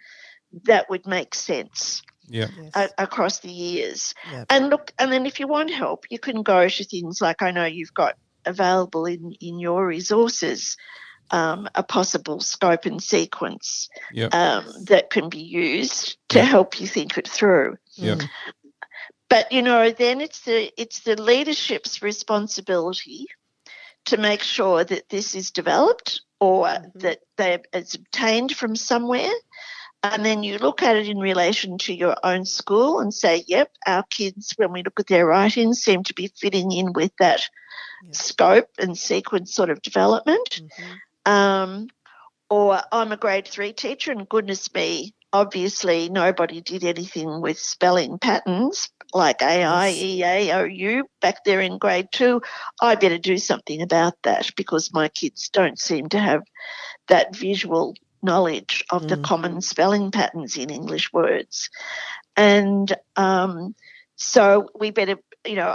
that would make sense Yeah. across the years. Yep. And look, and then if you want help, you can go to things like I know you've got available in your resources, a possible scope and sequence Yep. that can be used to Yep. help you think it through. Yep. But, then it's the leadership's responsibility to make sure that this is developed or that it's obtained from somewhere. And then you look at it in relation to your own school and say, yep, our kids, when we look at their writing, seem to be fitting in with that scope and sequence sort of development. Or I'm a grade 3 teacher and goodness me, obviously nobody did anything with spelling patterns like A-I, E-A, O-U back there in grade 2. I better do something about that because my kids don't seem to have that visual knowledge of the common spelling patterns in English words. And so we better,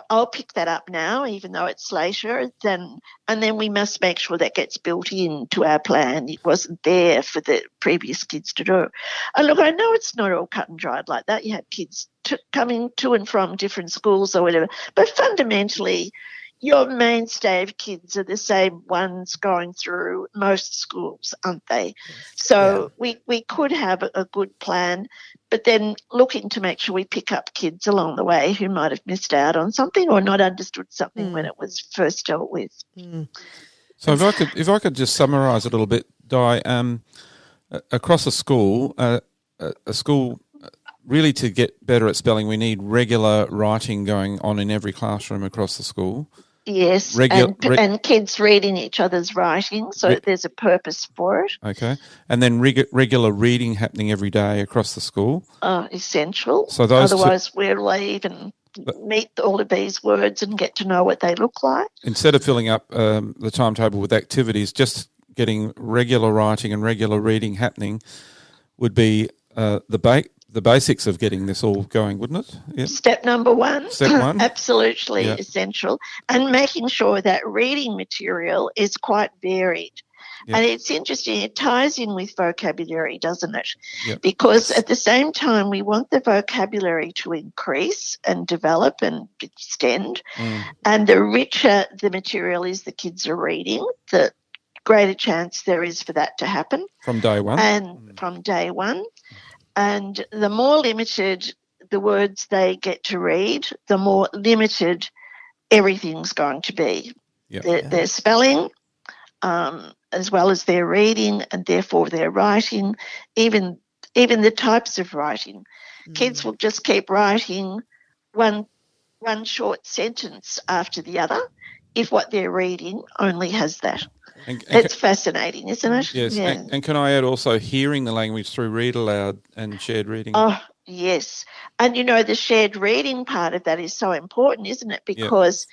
I'll pick that up now, even though it's later, and then we must make sure that gets built into our plan. It wasn't there for the previous kids to do. And look, I know it's not all cut and dried like that. You have kids coming to and from different schools or whatever, but fundamentally your mainstay of kids are the same ones going through most schools, aren't they? So we could have a good plan, but then looking to make sure we pick up kids along the way who might have missed out on something or not understood something when it was first dealt with. So if I could just summarise a little bit, Di, across a school, really to get better at spelling, we need regular writing going on in every classroom across the school. Yes, and kids reading each other's writing, so there's a purpose for it. Okay, and then regular reading happening every day across the school. Essential. So those otherwise we'll leave and meet all of these words and get to know what they look like. Instead of filling up the timetable with activities, just getting regular writing and regular reading happening would be the basics of getting this all going, wouldn't it? Yep. Step number one. Absolutely Yep. essential. And making sure that reading material is quite varied. Yep. And it's interesting, it ties in with vocabulary, doesn't it? Yep. Because at the same time, we want the vocabulary to increase and develop and extend. And the richer the material is the kids are reading, the greater chance there is for that to happen. From day one. And the more limited the words they get to read, the more limited everything's going to be. Yep. Their spelling, as well as their reading and therefore their writing, even the types of writing. Kids will just keep writing one short sentence after the other if what they're reading only has that. It's fascinating, isn't it? Yes. Yeah. And can I add also hearing the language through read aloud and shared reading? Oh, yes. And, the shared reading part of that is so important, isn't it? Because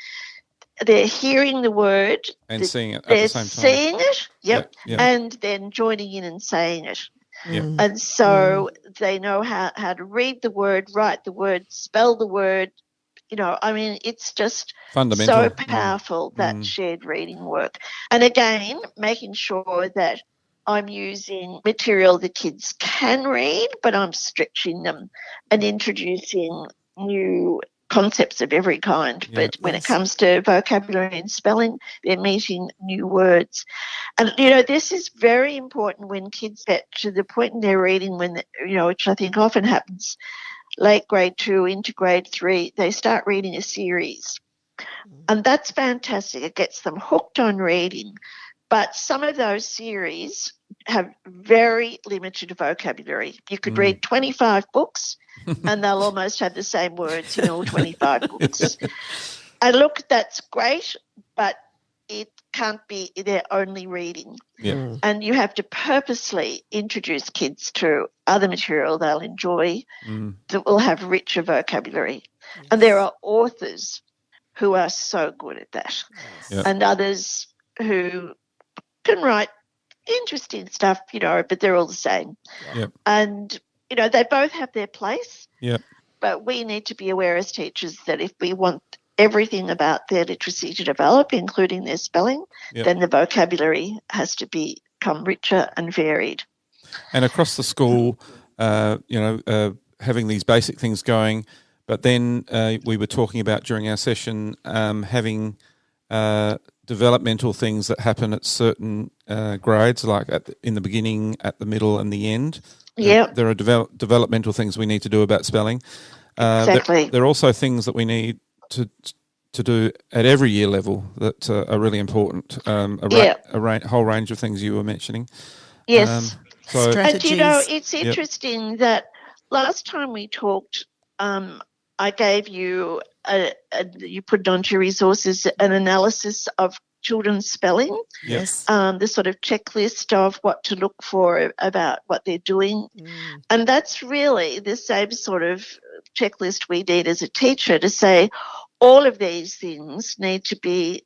they're hearing the word. And seeing it at the same time. They're seeing it, Yep. and then joining in and saying it. Yep. And so they know how to read the word, write the word, spell the word. It's just fundamental. So powerful, that shared reading work. And again, making sure that I'm using material the kids can read, but I'm stretching them and introducing new concepts of every kind. But when it comes to vocabulary and spelling, they're meeting new words. And, this is very important when kids get to the point in their reading which I think often happens late grade 2 into grade 3, they start reading a series. And that's fantastic. It gets them hooked on reading. But some of those series have very limited vocabulary. You could read 25 books and they'll almost have the same words in all 25 books. And look, that's great, but it can't be their only reading. Yeah. And you have to purposely introduce kids to other material they'll enjoy that will have richer vocabulary. Yes. And there are authors who are so good at that, and others who can write interesting stuff, but they're all the same. Yep. And, they both have their place, Yep. but we need to be aware as teachers that if we want everything about their literacy to develop, including their spelling, then the vocabulary has to become richer and varied. And across the school, having these basic things going. But then we were talking about during our session having developmental things that happen at certain grades, like in the beginning, at the middle, and the end. Yeah, there are developmental things we need to do about spelling. exactly. There are also things that we need to do at every year level that are really important. Whole range of things you were mentioning. Yes. So, Strategies. And, it's interesting that last time we talked, I gave you, you put onto your resources an analysis of children's spelling. Yes. The sort of checklist of what to look for about what they're doing. And that's really the same sort of checklist we need as a teacher to say all of these things need to be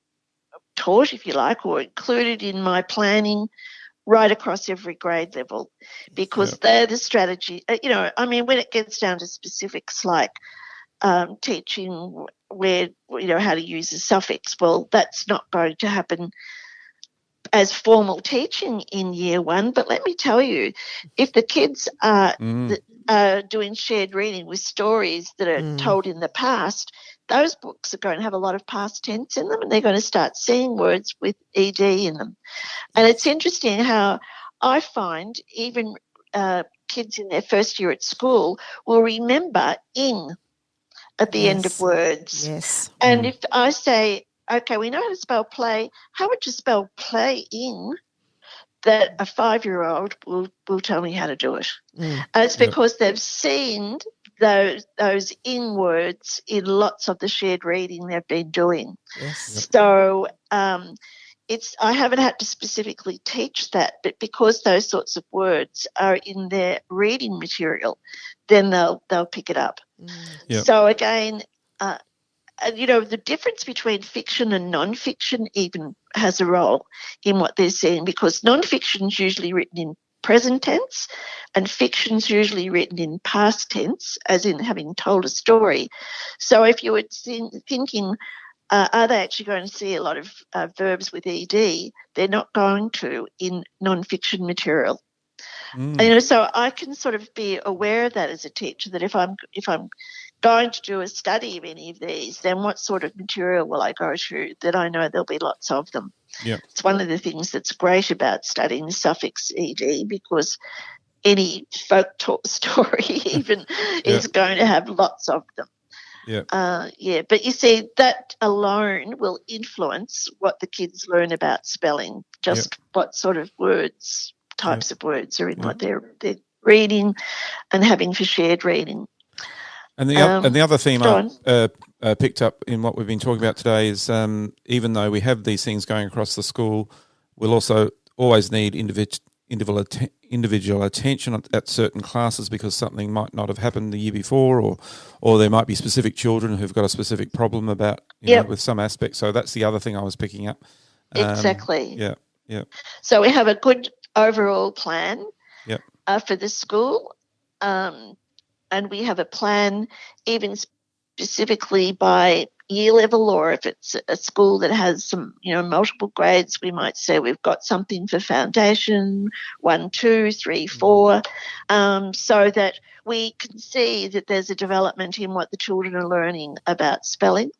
taught, if you like, or included in my planning right across every grade level, because they're the strategy. When it gets down to specifics like teaching how to use a suffix, well, that's not going to happen as formal teaching in year one. But let me tell you, if the kids are doing shared reading with stories that are told in the past, those books are going to have a lot of past tense in them, and they're going to start seeing words with ed in them. And it's interesting how I find even kids in their first year at school will remember ing at the end of words. Yes. And if I say, okay, we know how to spell play, how would you spell play in? That a 5-year-old will tell me how to do it. And it's because they've seen those in words in lots of the shared reading they've been doing. Yes. So I haven't had to specifically teach that, but because those sorts of words are in their reading material, then they'll pick it up. So again, the difference between fiction and non-fiction even has a role in what they're seeing, because non-fiction is usually written in present tense and fiction's usually written in past tense, as in having told a story. So if you were thinking, are they actually going to see a lot of verbs with ed? They're not going to in non-fiction material. So I can sort of be aware of that as a teacher, that if I'm going to do a study of any of these, then what sort of material will I go through that I know there'll be lots of them? Yeah. It's one of the things that's great about studying the suffix ed, because any folk story even is going to have lots of them. But you see, that alone will influence what the kids learn about spelling, just what sort of words, types of words are in what they're reading and having for shared reading. And the other theme I picked up in what we've been talking about today is even though we have these things going across the school, we'll also always need individual attention at certain classes, because something might not have happened the year before, or there might be specific children who've got a specific problem about with some aspect. So that's the other thing I was picking up. Exactly. Yeah. So we have a good overall plan for the school. And we have a plan even specifically by year level, or if it's a school that has some, multiple grades, we might say we've got something for foundation 1, 2, 3, 4, so that we can see that there's a development in what the children are learning about spelling.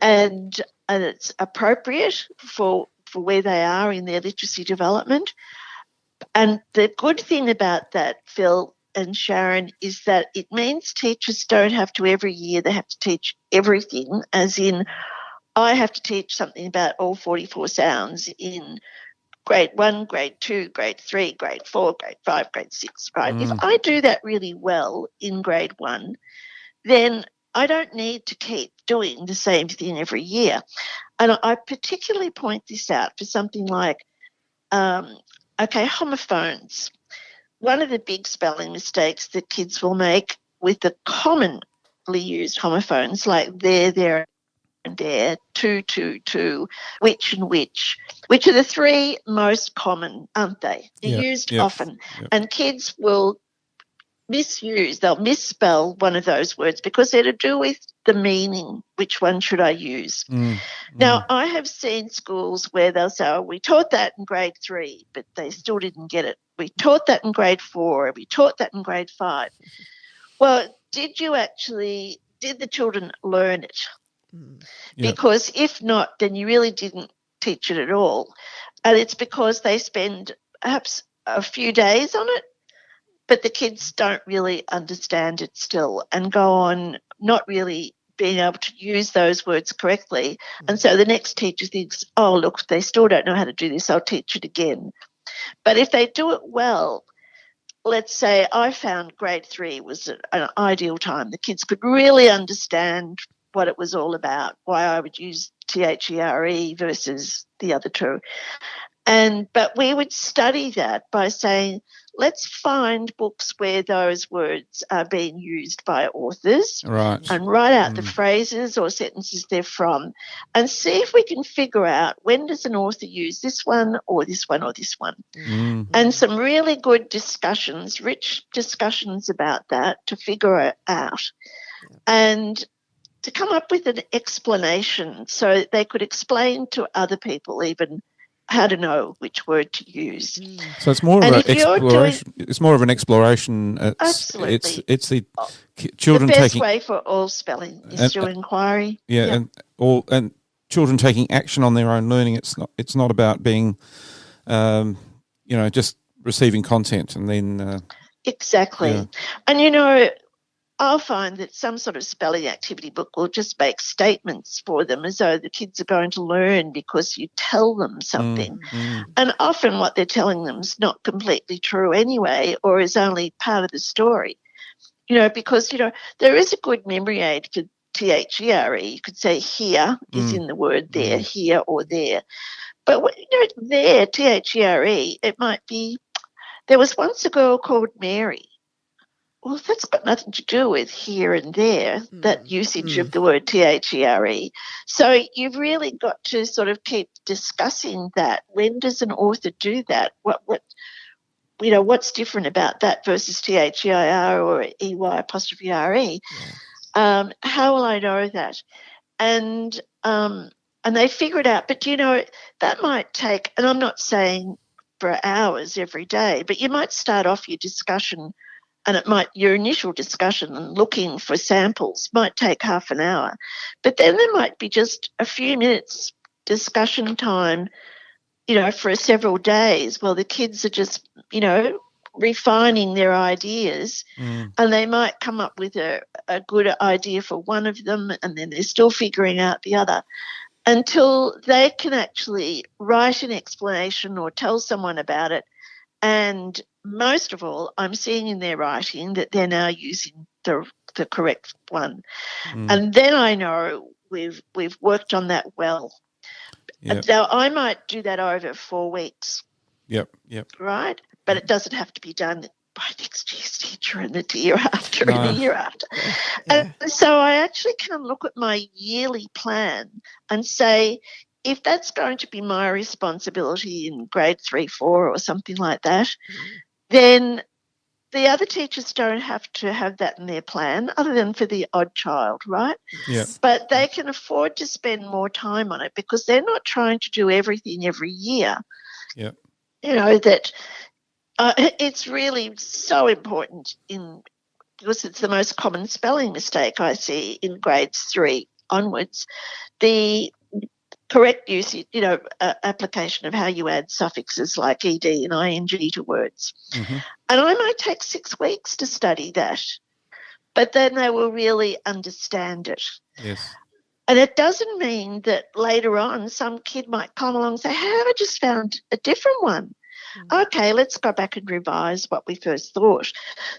And it's appropriate for where they are in their literacy development. And the good thing about that, Phil and Sharon, is that it means teachers don't have to every year, they have to teach everything, as in I have to teach something about all 44 sounds in grade 1, grade 2, grade 3, grade 4, grade 5, grade 6, right? If I do that really well in grade 1, then I don't need to keep doing the same thing every year. And I particularly point this out for something like, homophones. One of the big spelling mistakes that kids will make with the commonly used homophones, like there, and there, to, which and which are the 3 most common, aren't they? They're used often. And kids will they'll misspell one of those words because they're to do with the meaning. Which one should I use? Now, I have seen schools where they'll say, oh, we taught that in grade 3, but they still didn't get it. We taught that in grade 4. We taught that in grade 5. Well, did the children learn it? Because if not, then you really didn't teach it at all. And it's because they spend perhaps a few days on it, but the kids don't really understand it still and go on not really being able to use those words correctly. And so the next teacher thinks, oh, look, they still don't know how to do this, I'll teach it again. But if they do it well, let's say I found grade 3 was an ideal time. The kids could really understand what it was all about, why I would use THERE versus the other two. But we would study that by saying, let's find books where those words are being used by authors, right, and write out the phrases or sentences they're from, and see if we can figure out when does an author use this one or this one or this one. And some really good discussions, rich discussions about that to figure it out, and to come up with an explanation so they could explain to other people even how to know which word to use. So it's more of an exploration. It's more of an exploration. Absolutely, it's the children the best taking way for all spelling is through inquiry. Yeah, and children taking action on their own learning. It's not about being, just receiving content and then exactly. Yeah. And I'll find that some sort of spelling activity book will just make statements for them as though the kids are going to learn because you tell them something. And often what they're telling them is not completely true anyway, or is only part of the story. Because, there is a good memory aid for THERE. You could say here is in the word there, here or there. But, there, THERE, it might be, there was once a girl called Mary. Well, that's got nothing to do with here and there, that usage of the word THERE. So you've really got to sort of keep discussing that. When does an author do that? What's different about that versus THEIR or EY''RE? How will I know that? And they figure it out. But, that might take, and I'm not saying for hours every day, but you might start off your discussion, and your initial discussion and looking for samples might take half an hour. But then there might be just a few minutes discussion time, for several days while the kids are just, refining their ideas, and they might come up with a good idea for one of them, and then they're still figuring out the other until they can actually write an explanation or tell someone about it. And most of all, I'm seeing in their writing that they're now using the correct one. And then I know we've worked on that well. Yep. Now, I might do that over 4 weeks. Yep. Right? But it doesn't have to be done by next year's teacher and the year after and the year after. Yeah. And so I actually can look at my yearly plan and say, if that's going to be my responsibility in grade 3, 4 or something like that, then the other teachers don't have to have that in their plan other than for the odd child, right? Yeah. But they can afford to spend more time on it because they're not trying to do everything every year. Yeah. That it's really so important because it's the most common spelling mistake I see in grades 3 onwards. The correct usage, application of how you add suffixes like ed and ing to words. And I might take 6 weeks to study that, but then they will really understand it. Yes. And it doesn't mean that later on some kid might come along and say, hey, I just found a different one. Okay, let's go back and revise what we first thought.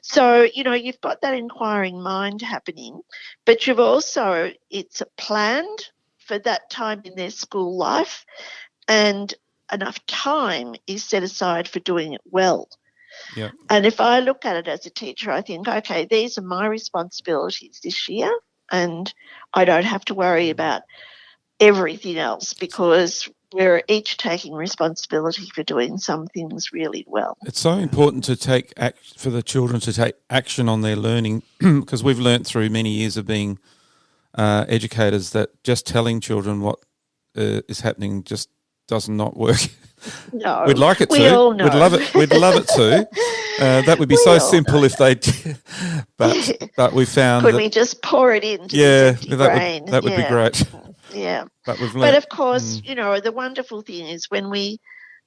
So, you've got that inquiring mind happening, but you've also, it's planned for that time in their school life, and enough time is set aside for doing it well. Yeah. And if I look at it as a teacher, I think, okay, these are my responsibilities this year, and I don't have to worry about everything else because we're each taking responsibility for doing some things really well. It's so important to for the children to take action on their learning because we've learnt through many years of being educators that just telling children what is happening just does not work. No, We'd like it we to. all know. We'd love it. We'd love it to. That would be so simple if they did. But we found Could that, we just pour it into yeah, this empty brain? that would be great. Yeah. But we've But learned. of course, the wonderful thing is when we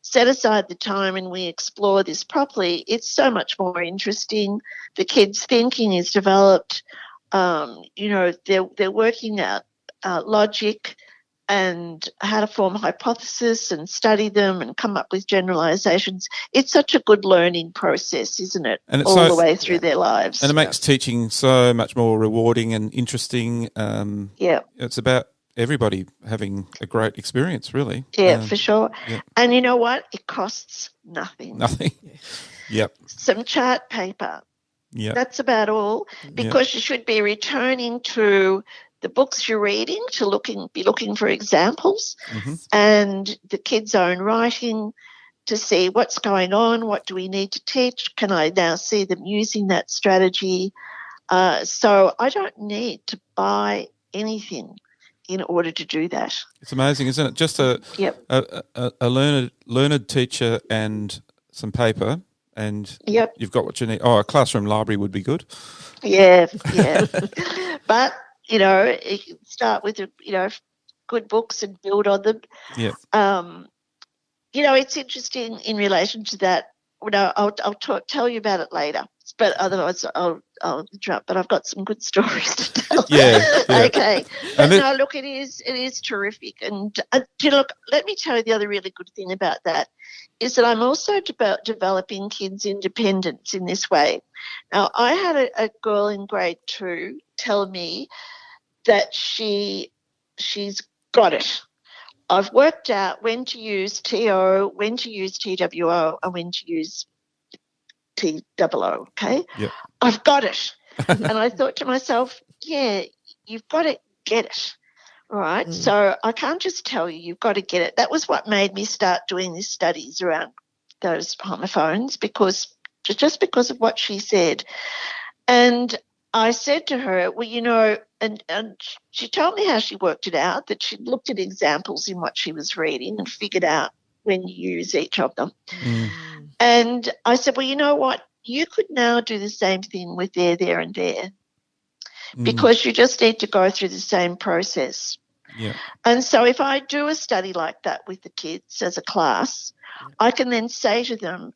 set aside the time and we explore this properly, it's so much more interesting. The kids' thinking is developed. They're working out logic and how to form hypotheses and study them and come up with generalizations. It's such a good learning process, isn't it? And it's all the way through their lives. And it makes teaching so much more rewarding and interesting. It's about everybody having a great experience, really. Yeah, for sure. Yeah. And you know what? It costs nothing. Nothing. Yep. Some chart paper. Yeah. That's about all, because you should be returning to the books you're reading to be looking for examples, and the kids' own writing to see what's going on, what do we need to teach, can I now see them using that strategy. So I don't need to buy anything in order to do that. It's amazing, isn't it? Just a learned teacher and some paper, and you've got what you need. Oh, a classroom library would be good. Yeah. But you can start with good books and build on them. Yeah. It's interesting in relation to that. I'll tell you about it later. But otherwise, I'll interrupt. But I've got some good stories to tell. Yeah. Okay. But no, look, it is terrific. And look, let me tell you the other really good thing about that is that I'm also developing kids' independence in this way. Now, I had a girl in grade 2 tell me that she's got it. I've worked out when to use TO, when to use TWO, and when to use TOO, okay? Yep. I've got it. And I thought to myself, yeah, you've got to get it, right? So I can't just tell you've got to get it. That was what made me start doing these studies around those homophones, because of what she said. And I said to her, well, and she told me how she worked it out, that she looked at examples in what she was reading and figured out when you use each of them. And I said, well, you know what? You could now do the same thing with there, and there, because you just need to go through the same process. Yeah. And so if I do a study like that with the kids as a class, I can then say to them,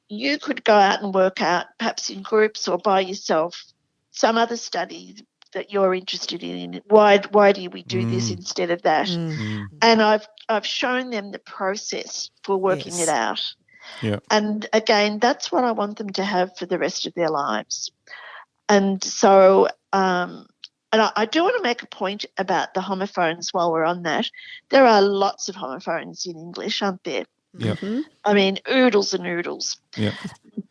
you could go out and work out, perhaps in groups or by yourself, some other study that you're interested in. Why do we do this instead of that? And I've shown them the process for working it out. Yeah. And again, that's what I want them to have for the rest of their lives. And so, and I do want to make a point about the homophones while we're on that. There are lots of homophones in English, aren't there? Yeah. I mean, oodles and oodles. Yeah.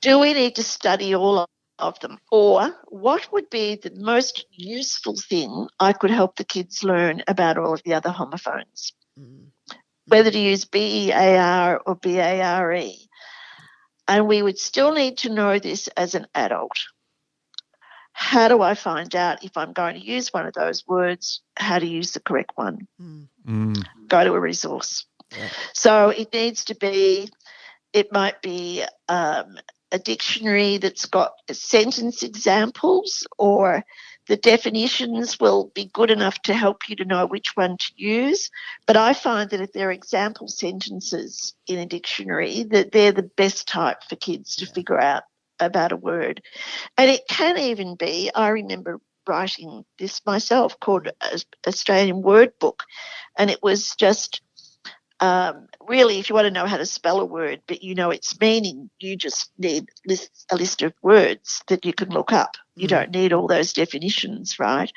Do we need to study all of them? Or what would be the most useful thing I could help the kids learn about all of the other homophones? Whether to use BEAR or BARE. And we would still need to know this as an adult. How do I find out if I'm going to use one of those words, how to use the correct one? Go to a resource. Yeah. So it might be a dictionary that's got sentence examples, or the definitions will be good enough to help you to know which one to use. But I find that if there are example sentences in a dictionary, that they're the best type for kids to figure out about a word. And it can even be, I remember writing this myself, called Australian Word Book, and it was just really, if you want to know how to spell a word but you know its meaning, you just need a list of words that you can look up. You don't need all those definitions, right?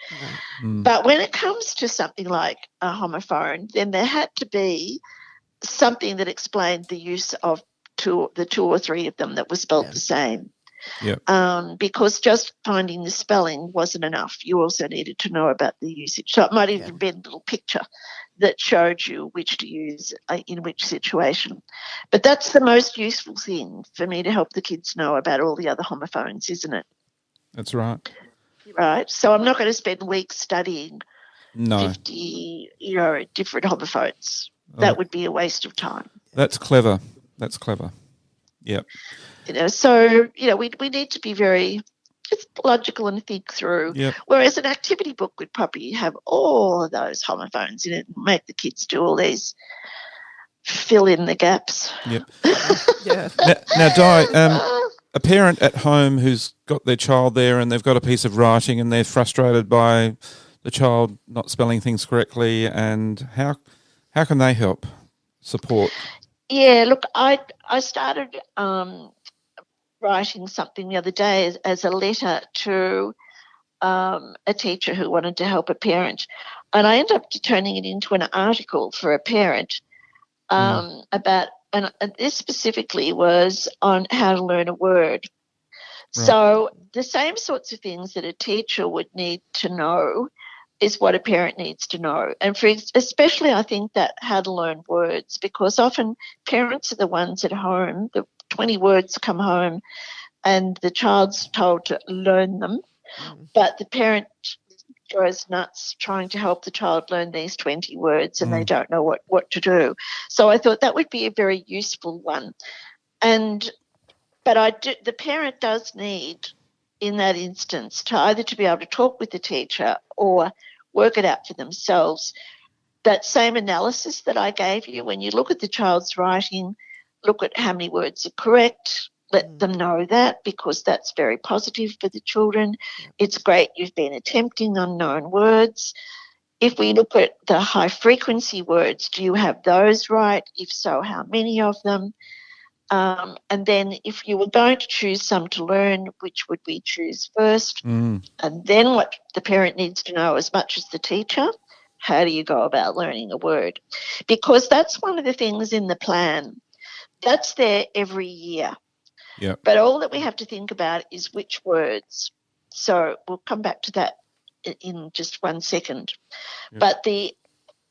But when it comes to something like a homophone, then there had to be something that explained the use of the two or three of them that were spelt the same. Because just finding the spelling wasn't enough. You also needed to know about the usage. So it might even be a little picture that showed you which to use in which situation. But that's the most useful thing for me to help the kids know about all the other homophones, isn't it? That's right. Right. So I'm not going to spend weeks studying No. 50, different homophones. Oh. That would be a waste of time. That's clever. Yep. So, we need to be very just logical and think through. Yep. Whereas an activity book would probably have all of those homophones in it and make the kids do all these fill in the gaps. Yep. Yeah. Now, Di, a parent at home who's got their child there and they've got a piece of writing and they're frustrated by the child not spelling things correctly, and how can they help support? Yeah, look, I started writing something the other day as a letter to a teacher who wanted to help a parent, and I ended up turning it into an article for a parent about, and this specifically was on how to learn a word. Right. So the same sorts of things that a teacher would need to know is what a parent needs to know. And especially I think that how to learn words, because often parents are the ones at home, the 20 words come home and the child's told to learn them, but the parent goes nuts trying to help the child learn these 20 words and they don't know what to do. So I thought that would be a very useful one. But the parent does need, in that instance, to either to be able to talk with the teacher or work it out for themselves. That same analysis that I gave you, when you look at the child's writing, look at how many words are correct, let them know that, because that's very positive for the children. It's great you've been attempting unknown words. If we look at the high-frequency words, do you have those right? If so, how many of them? And then if you were going to choose some to learn, which would we choose first? And then what the parent needs to know as much as the teacher, how do you go about learning a word? Because that's one of the things in the plan. That's there every year. Yep. But all that we have to think about is which words. So we'll come back to that in just 1 second. Yep. But the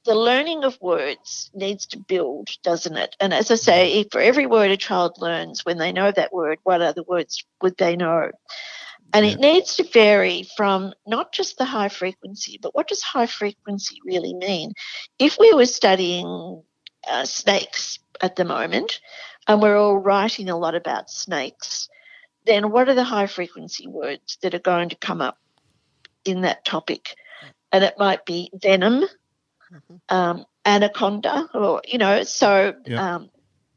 learning of words needs to build, doesn't it? And as I say, for every word a child learns, when they know that word, what other words would they know? And it needs to vary from not just the high frequency, but what does high frequency really mean? If we were studying snakes at the moment, and we're all writing a lot about snakes, then what are the high frequency words that are going to come up in that topic? And it might be venom, anaconda, or,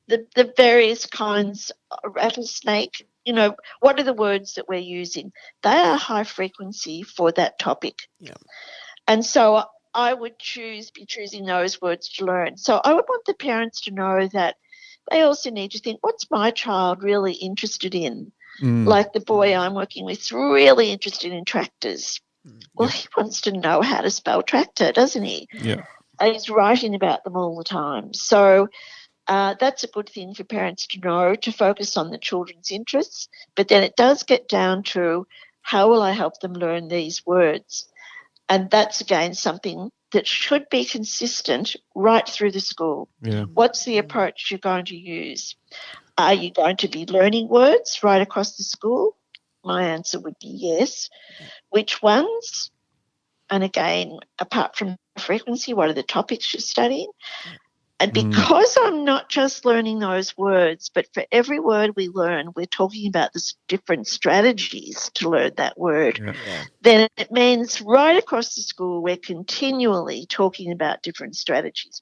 the various kinds of rattlesnake, what are the words that we're using? They are high frequency for that topic. Yeah. And so I would be choosing those words to learn. So I would want the parents to know that they also need to think, what's my child really interested in? Like the boy I'm working with is really interested in tractors. Well, he wants to know how to spell tractor, doesn't he? Yeah. And he's writing about them all the time. So that's a good thing for parents to know, to focus on the children's interests. But then it does get down to, how will I help them learn these words? And that's, again, something that should be consistent right through the school. Yeah. What's the approach you're going to use? Are you going to be learning words right across the school? My answer would be yes. Which ones? And again, apart from frequency, what are the topics you're studying? And because I'm not just learning those words, but for every word we learn, we're talking about the different strategies to learn that word, then it means right across the school we're continually talking about different strategies.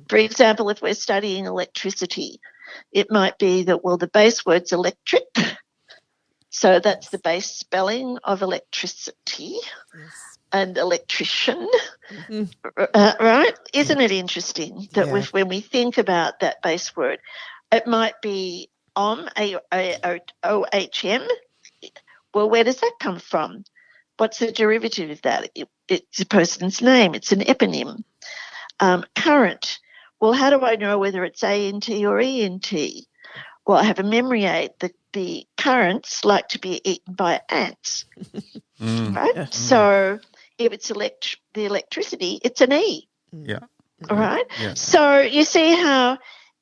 For example, if we're studying electricity, it might be that, well, the base word's electric, so that's the base spelling of electricity. And electrician, right? Isn't it interesting that when we think about that base word, it might be O-H-M. Well, where does that come from? What's the derivative of that? It's a person's name. It's an eponym. Current. Well, how do I know whether it's A-N-T or E-N-T? Well, I have a memory aid that the currents like to be eaten by ants, right? So if it's the electricity, it's an E. Yeah. All right? Yeah. So you see how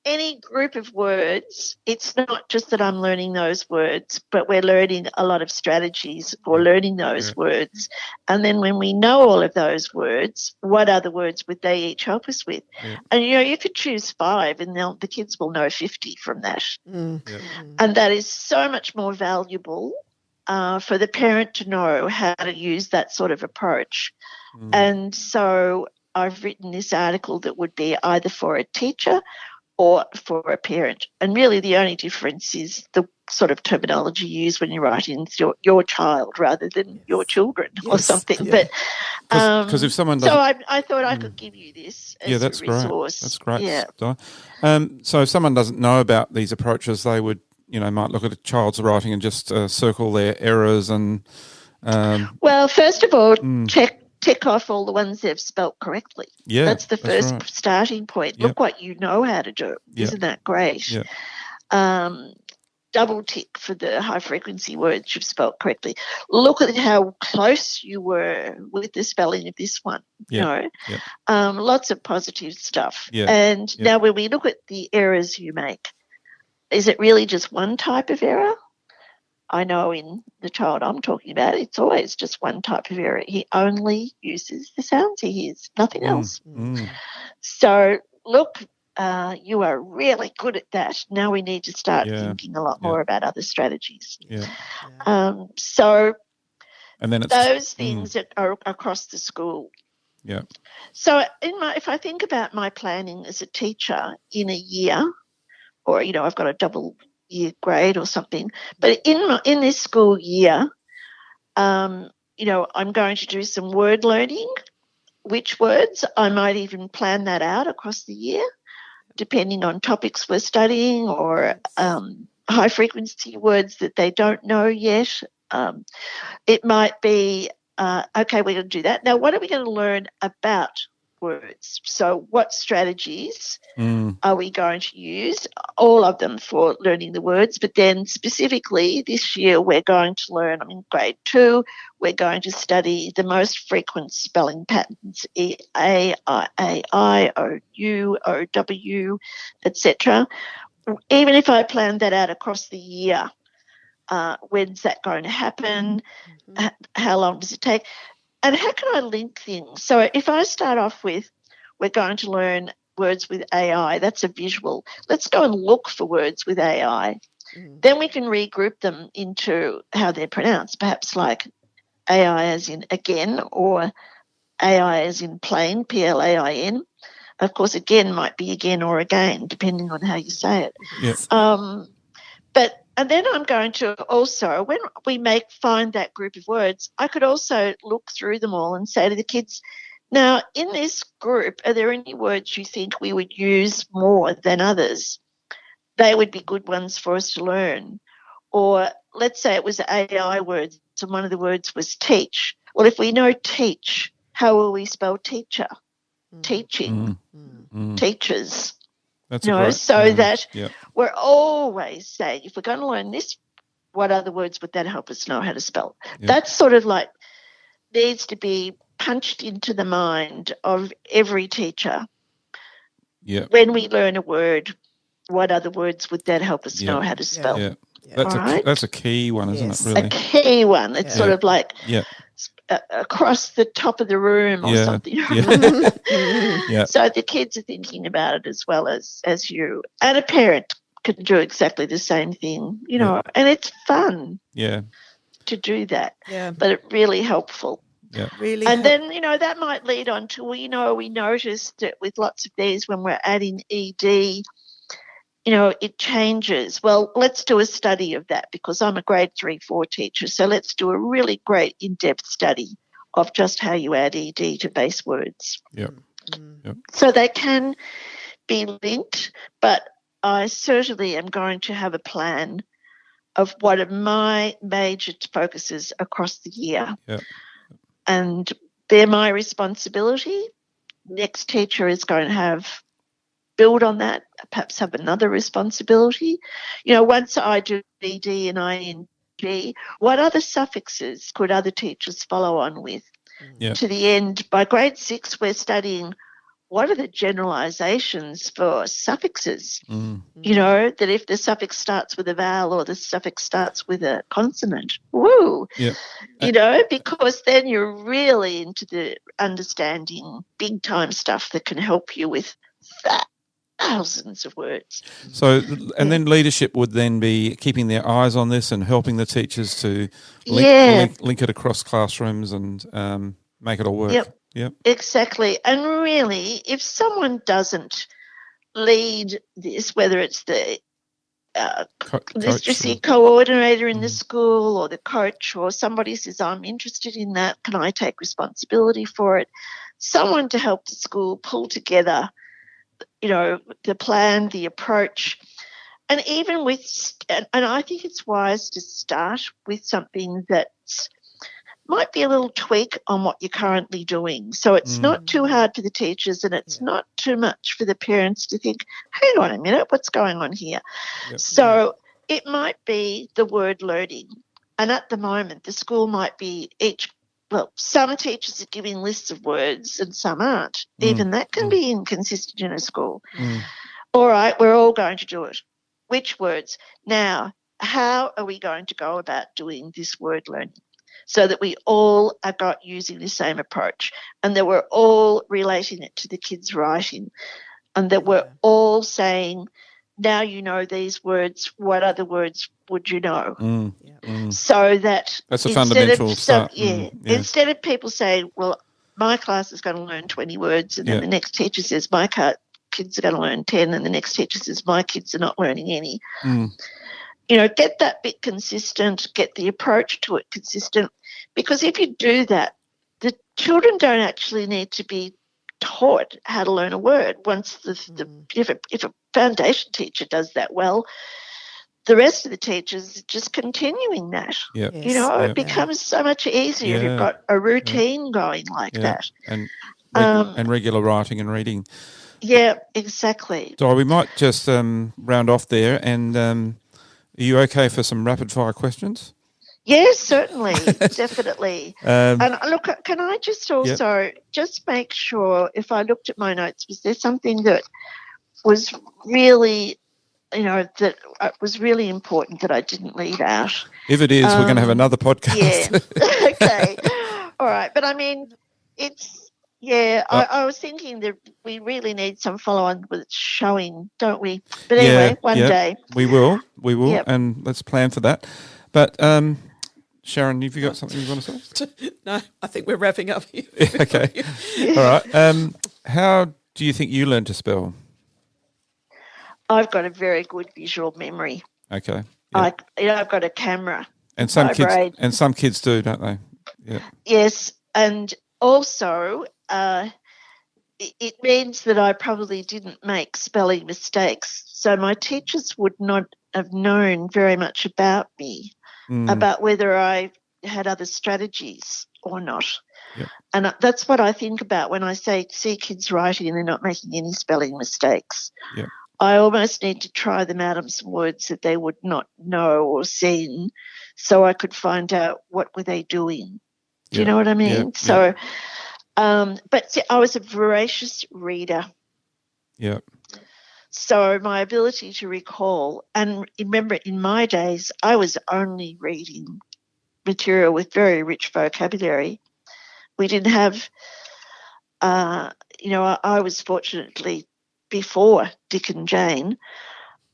any group of words, it's not just that I'm learning those words, but we're learning a lot of strategies for learning those words. And then when we know all of those words, what other words would they each help us with? Yeah. And, you could choose 5 and the kids will know 50 from that. Mm. Yeah. And that is so much more valuable for the parent to know how to use that sort of approach. And so I've written this article that would be either for a teacher or for a parent. And really the only difference is the sort of terminology used when you write in your child rather than your children or something. Yeah. But because if someone doesn't, so I thought I could give you this as that's a resource. Great. That's great. Yeah. So if someone doesn't know about these approaches, they would, might look at a child's writing and just circle their errors and. Well, first of all, tick off all the ones they've spelt correctly. Yeah, that's the first right. starting point. Yep. Look what you know how to do. Yep. Isn't that great? Yep. Double tick for the high frequency words you've spelt correctly. Look at how close you were with the spelling of this one. Yep. Lots of positive stuff. Yep. And now when we look at the errors you make, is it really just one type of error? I know in the child I'm talking about, it's always just one type of error. He only uses the sounds he hears, nothing else. So, look, you are really good at that. Now we need to start thinking a lot more about other strategies. So, and then it's, those things that are across the school. Yeah. So, if I think about my planning as a teacher in a year, or, I've got a double year grade or something, but in this school year, I'm going to do some word learning. Which words? I might even plan that out across the year, depending on topics we're studying or high frequency words that they don't know yet. It might be, okay, we're going to do that. Now, what are we going to learn about words? So what strategies are we going to use? All of them for learning the words, but then specifically this year we're going to learn, I'm in grade 2, we're going to study the most frequent spelling patterns, E, A, I, O, U, O, W, etc. Even if I plan that out across the year, when's that going to happen? How long does it take? And how can I link things? So if I start off with, we're going to learn words with AI, that's a visual. Let's go and look for words with AI. Then we can regroup them into how they're pronounced, perhaps like AI as in again or AI as in plain, Plain. Of course, again might be again or again, depending on how you say it. Yes. And then I'm going to also, when we find that group of words, I could also look through them all and say to the kids, now, in this group, are there any words you think we would use more than others? They would be good ones for us to learn. Or let's say it was AI words and one of the words was teach. Well, if we know teach, how will we spell teacher? Teaching, teachers. That's that we're always saying, if we're going to learn this, what other words would that help us know how to spell? That's sort of like needs to be punched into the mind of every teacher. When we learn a word, what other words would that help us know how to spell? That's a key one, isn't it, really? A key one. It's sort of like across the top of the room or something. So the kids are thinking about it as well as you. And a parent can do exactly the same thing, and it's fun to do that. But it's really helpful. Really. And then, that might lead on to, we noticed that with lots of these when we're adding ED, it changes. Well, let's do a study of that because I'm a grade 3-4 teacher. So let's do a really great in-depth study of just how you add ED to base words. So they can be linked, but I certainly am going to have a plan of what are my major focuses across the year. And they're my responsibility. Next teacher is going to build on that, perhaps have another responsibility. Once I do ED and ING, what other suffixes could other teachers follow on with? To the end, by grade 6, we're studying what are the generalizations for suffixes? Mm. You know, that if the suffix starts with a vowel or the suffix starts with a consonant, woo, Yeah. you know, because then you're really into the understanding big time stuff that can help you with thousands of words. So, and then leadership would then be keeping their eyes on this and helping the teachers to link it across classrooms and make it all work. Yep. Exactly. And really, if someone doesn't lead this, whether it's the literacy coordinator in the school or the coach or somebody says, I'm interested in that, can I take responsibility for it? Someone to help the school pull together, you know, the plan, the approach, and even with, and I think it's wise to start with something that's might be a little tweak on what you're currently doing. So it's not too hard for the teachers and it's not too much for the parents to think, hang on a minute, what's going on here? Yep. So it might be the word learning. And at the moment, the school might be some teachers are giving lists of words and some aren't. Even that can be inconsistent in a school. All right, we're all going to do it. Which words? Now, how are we going to go about doing this word learning so that we all are using the same approach and that we're all relating it to the kids' writing and that we're all saying, now you know these words, what other words would you know? So that's a fundamental start. Instead of people saying, well, my class is going to learn 20 words and then the next teacher says my kids are going to learn 10 and the next teacher says my kids are not learning any. You know, get that bit consistent, get the approach to it consistent, because if you do that, the children don't actually need to be taught how to learn a word. Once if a foundation teacher does that well, the rest of the teachers are just continuing that. Yep. You know, it becomes so much easier if you've got a routine going like that. And regular writing and reading. Yeah, exactly. So we might just round off there and are you okay for some rapid-fire questions? Yes, certainly, definitely. And look, can I just also just make sure, if I looked at my notes, was there something that was really, you know, that was really important that I didn't leave out? If it is, we're going to have another podcast. Yeah, okay. All right, but I mean, it's, I was thinking that we really need some follow-on with showing, don't we? But anyway, one day. We will, and let's plan for that. But Sharon, have you got something you want to say? No, I think we're wrapping up here. Okay. All right. How do you think you learn to spell? I've got a very good visual memory. Okay. Yep. I've got a camera. And some kids do, don't they? Yeah. Yes, and also it means that I probably didn't make spelling mistakes. So my teachers would not have known very much about me, about whether I had other strategies or not. Yep. And that's what I think about when I see kids writing and they're not making any spelling mistakes. Yep. I almost need to try them out on some words that they would not know or seen so I could find out what were they doing. Do you know what I mean? Yep. So, but see, I was a voracious reader. Yeah. So my ability to recall, and remember in my days, I was only reading material with very rich vocabulary. We didn't have, I was fortunately before Dick and Jane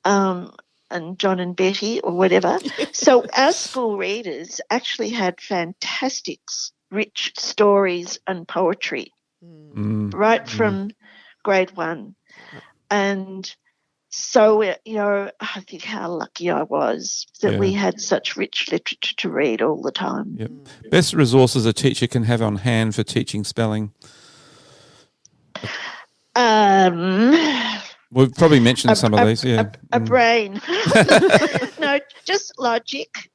and John and Betty or whatever. So our school readers actually had fantastic, rich stories and poetry right from grade one. And so, I think how lucky I was that we had such rich literature to read all the time. Yep. Best resources a teacher can have on hand for teaching spelling? We've probably mentioned some of these, A brain. No, just logic.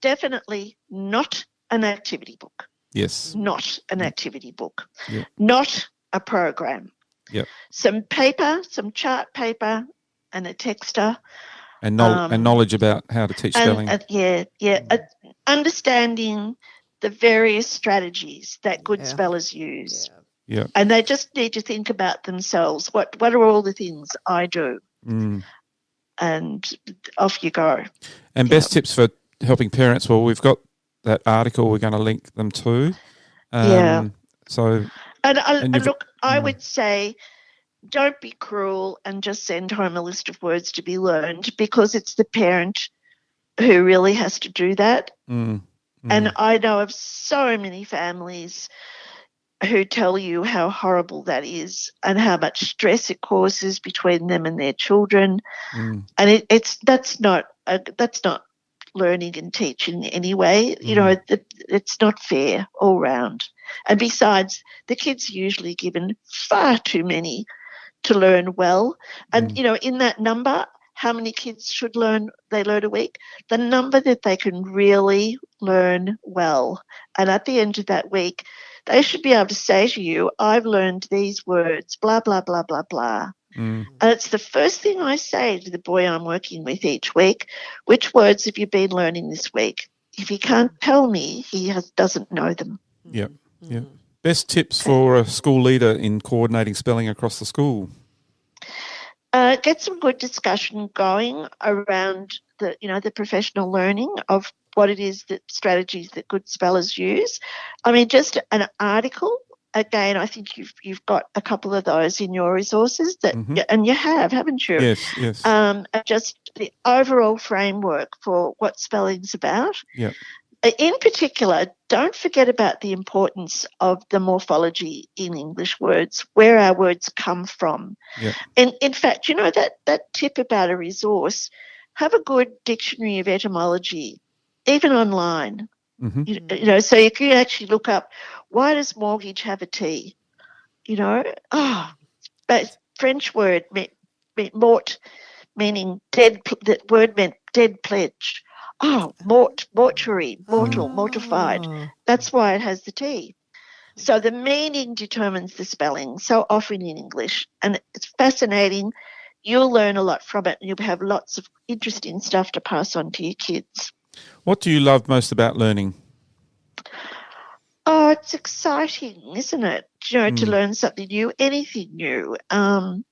Definitely not an activity book. Yes. Not an activity book. Yep. Not a program. Yep. Some paper, some chart paper, and a texter. And knowledge about how to teach spelling. Understanding the various strategies that good spellers use. Yeah. And they just need to think about themselves. What are all the things I do? And off you go. And best tips for helping parents, well, we've got that article we're going to link them to. So, I would say don't be cruel and just send home a list of words to be learned, because it's the parent who really has to do that. And I know of so many families who tell you how horrible that is and how much stress it causes between them and their children. And that's not learning and teaching anyway. You know, it's not fair all round. And besides, the kids are usually given far too many to learn well. And, you know, in that number, how many kids should they learn a week? The number that they can really learn well. And at the end of that week, they should be able to say to you, I've learned these words, blah, blah, blah, blah, blah. And it's the first thing I say to the boy I'm working with each week, which words have you been learning this week? If he can't tell me, he doesn't know them. Yep. Best tips for a school leader in coordinating spelling across the school? Get some good discussion going around the professional learning of what it is that strategies that good spellers use. I mean, just an article. Again, I think you've got a couple of those in your resources and you have, haven't you? Yes. Just the overall framework for what spelling's about. Yeah. In particular, don't forget about the importance of the morphology in English words, where our words come from. Yeah. And in fact, you know, that tip about a resource, have a good dictionary of etymology, even online. You know, so you can actually look up, why does mortgage have a T? You know, that French word meant mort, meaning dead. That word meant dead pledge. Mortuary, mortal, mortified. That's why it has the T. So the meaning determines the spelling so often in English, and it's fascinating. You'll learn a lot from it, and you'll have lots of interesting stuff to pass on to your kids. What do you love most about learning? Oh, it's exciting, isn't it? You know, to learn something new, anything new. You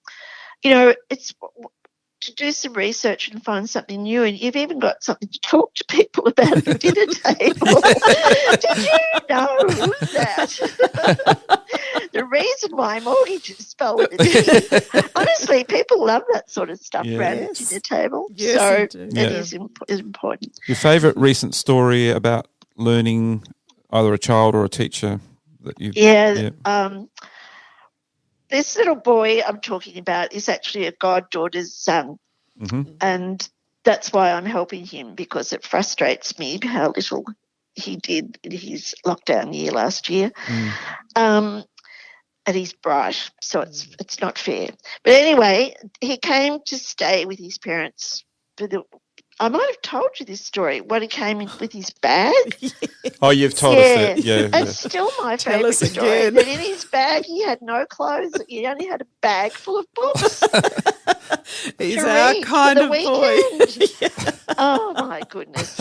know, it's to do some research and find something new, and you've even got something to talk to people about at the dinner table. Did you know that? The reason why mortgage is spelled with a T. Honestly, people love that sort of stuff around the dinner table. Yes, so it is important. Your favourite recent story about learning, either a child or a teacher that you? This little boy I'm talking about is actually a goddaughter's son, and that's why I'm helping him, because it frustrates me how little he did in his lockdown year last year. And he's bright, so it's not fair. But anyway, he came to stay with his parents for I might have told you this story, when he came in with his bag. Oh, you've told us that. Yeah. It's still my favourite story. That in his bag he had no clothes. He only had a bag full of books. He's our kind of boy. Oh, my goodness.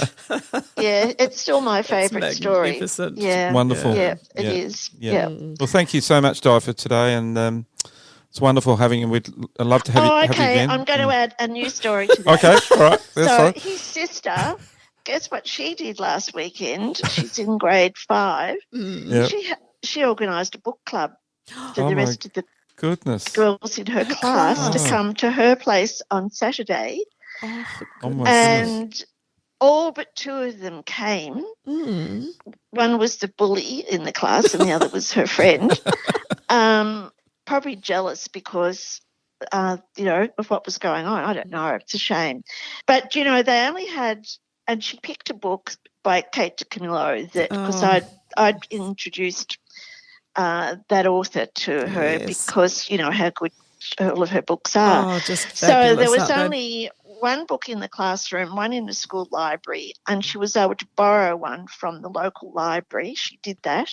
Yeah, it's still my favourite story. Yeah. Wonderful. Yeah, it is. Yeah. Well, thank you so much, Di, for today, and it's wonderful having you. I'd love to have you again. I'm going to add a new story to that. Okay, all right. That's fine. His sister, guess what she did last weekend? She's in grade 5. She organised a book club for the rest of the girls in her class to come to her place on Saturday. And all but 2 of them came. One was the bully in the class and the other was her friend. Probably jealous because, you know, of what was going on. I don't know. It's a shame. But, you know, they only had, and she picked a book by Kate DeCamillo because I'd introduced that author to her because, you know, how good all of her books are. Oh, just fabulous. So there was only one book in the classroom, one in the school library, and she was able to borrow one from the local library. She did that.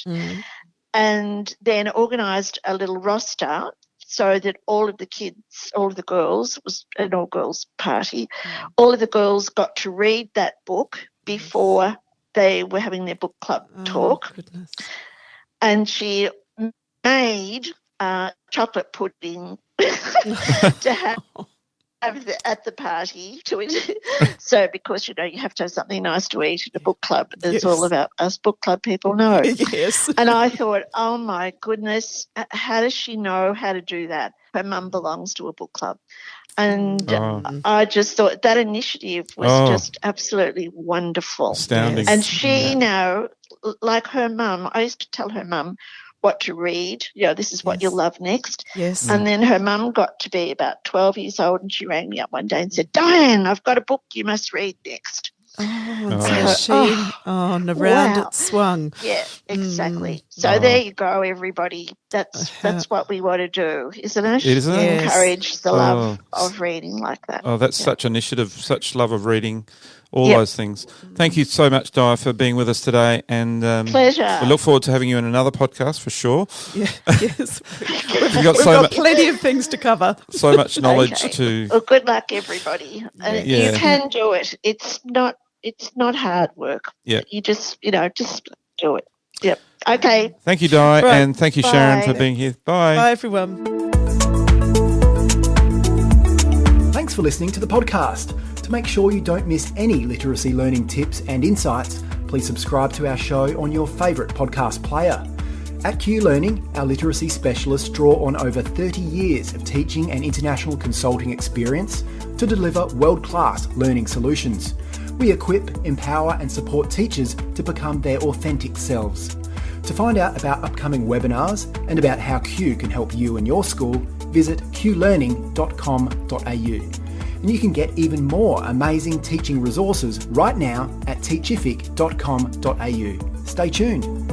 And then organised a little roster so that all of the kids, all of the girls, it was an all-girls party, all of the girls got to read that book before they were having their book club talk. Goodness. And she made chocolate pudding to have at the party to eat. So because, you have to have something nice to eat at a book club, as all of us book club people know. Yes. And I thought, oh, my goodness, how does she know how to do that? Her mum belongs to a book club. And I just thought that initiative was just absolutely wonderful. Astounding. And she now, like her mum, I used to tell her mum what to read. This is what you'll love next. Yes. And then her mum got to be about 12 years old, and she rang me up one day and said, Diane, I've got a book you must read next. And around it swung. Yeah, exactly. So there you go, everybody. That's what we want to do, isn't it? Isn't it? Yes. Encourage the love of reading like that. Oh, that's such initiative, such love of reading, all those things. Thank you so much, Di, for being with us today. And pleasure. We look forward to having you in another podcast for sure. Yeah, yes. We've got plenty of things to cover. So much knowledge to... Well, good luck, everybody. You can do it. It's not hard work. Yeah. You just do it. Yep. Okay. Thank you, Di, Right. and thank you, Bye. Sharon, for being here. Bye. Bye, everyone. Thanks for listening to the podcast. To make sure you don't miss any literacy learning tips and insights, please subscribe to our show on your favourite podcast player. At Q Learning, our literacy specialists draw on over 30 years of teaching and international consulting experience to deliver world-class learning solutions. We equip, empower and support teachers to become their authentic selves. To find out about upcoming webinars and about how Q can help you and your school, visit qlearning.com.au. And you can get even more amazing teaching resources right now at teachific.com.au. Stay tuned.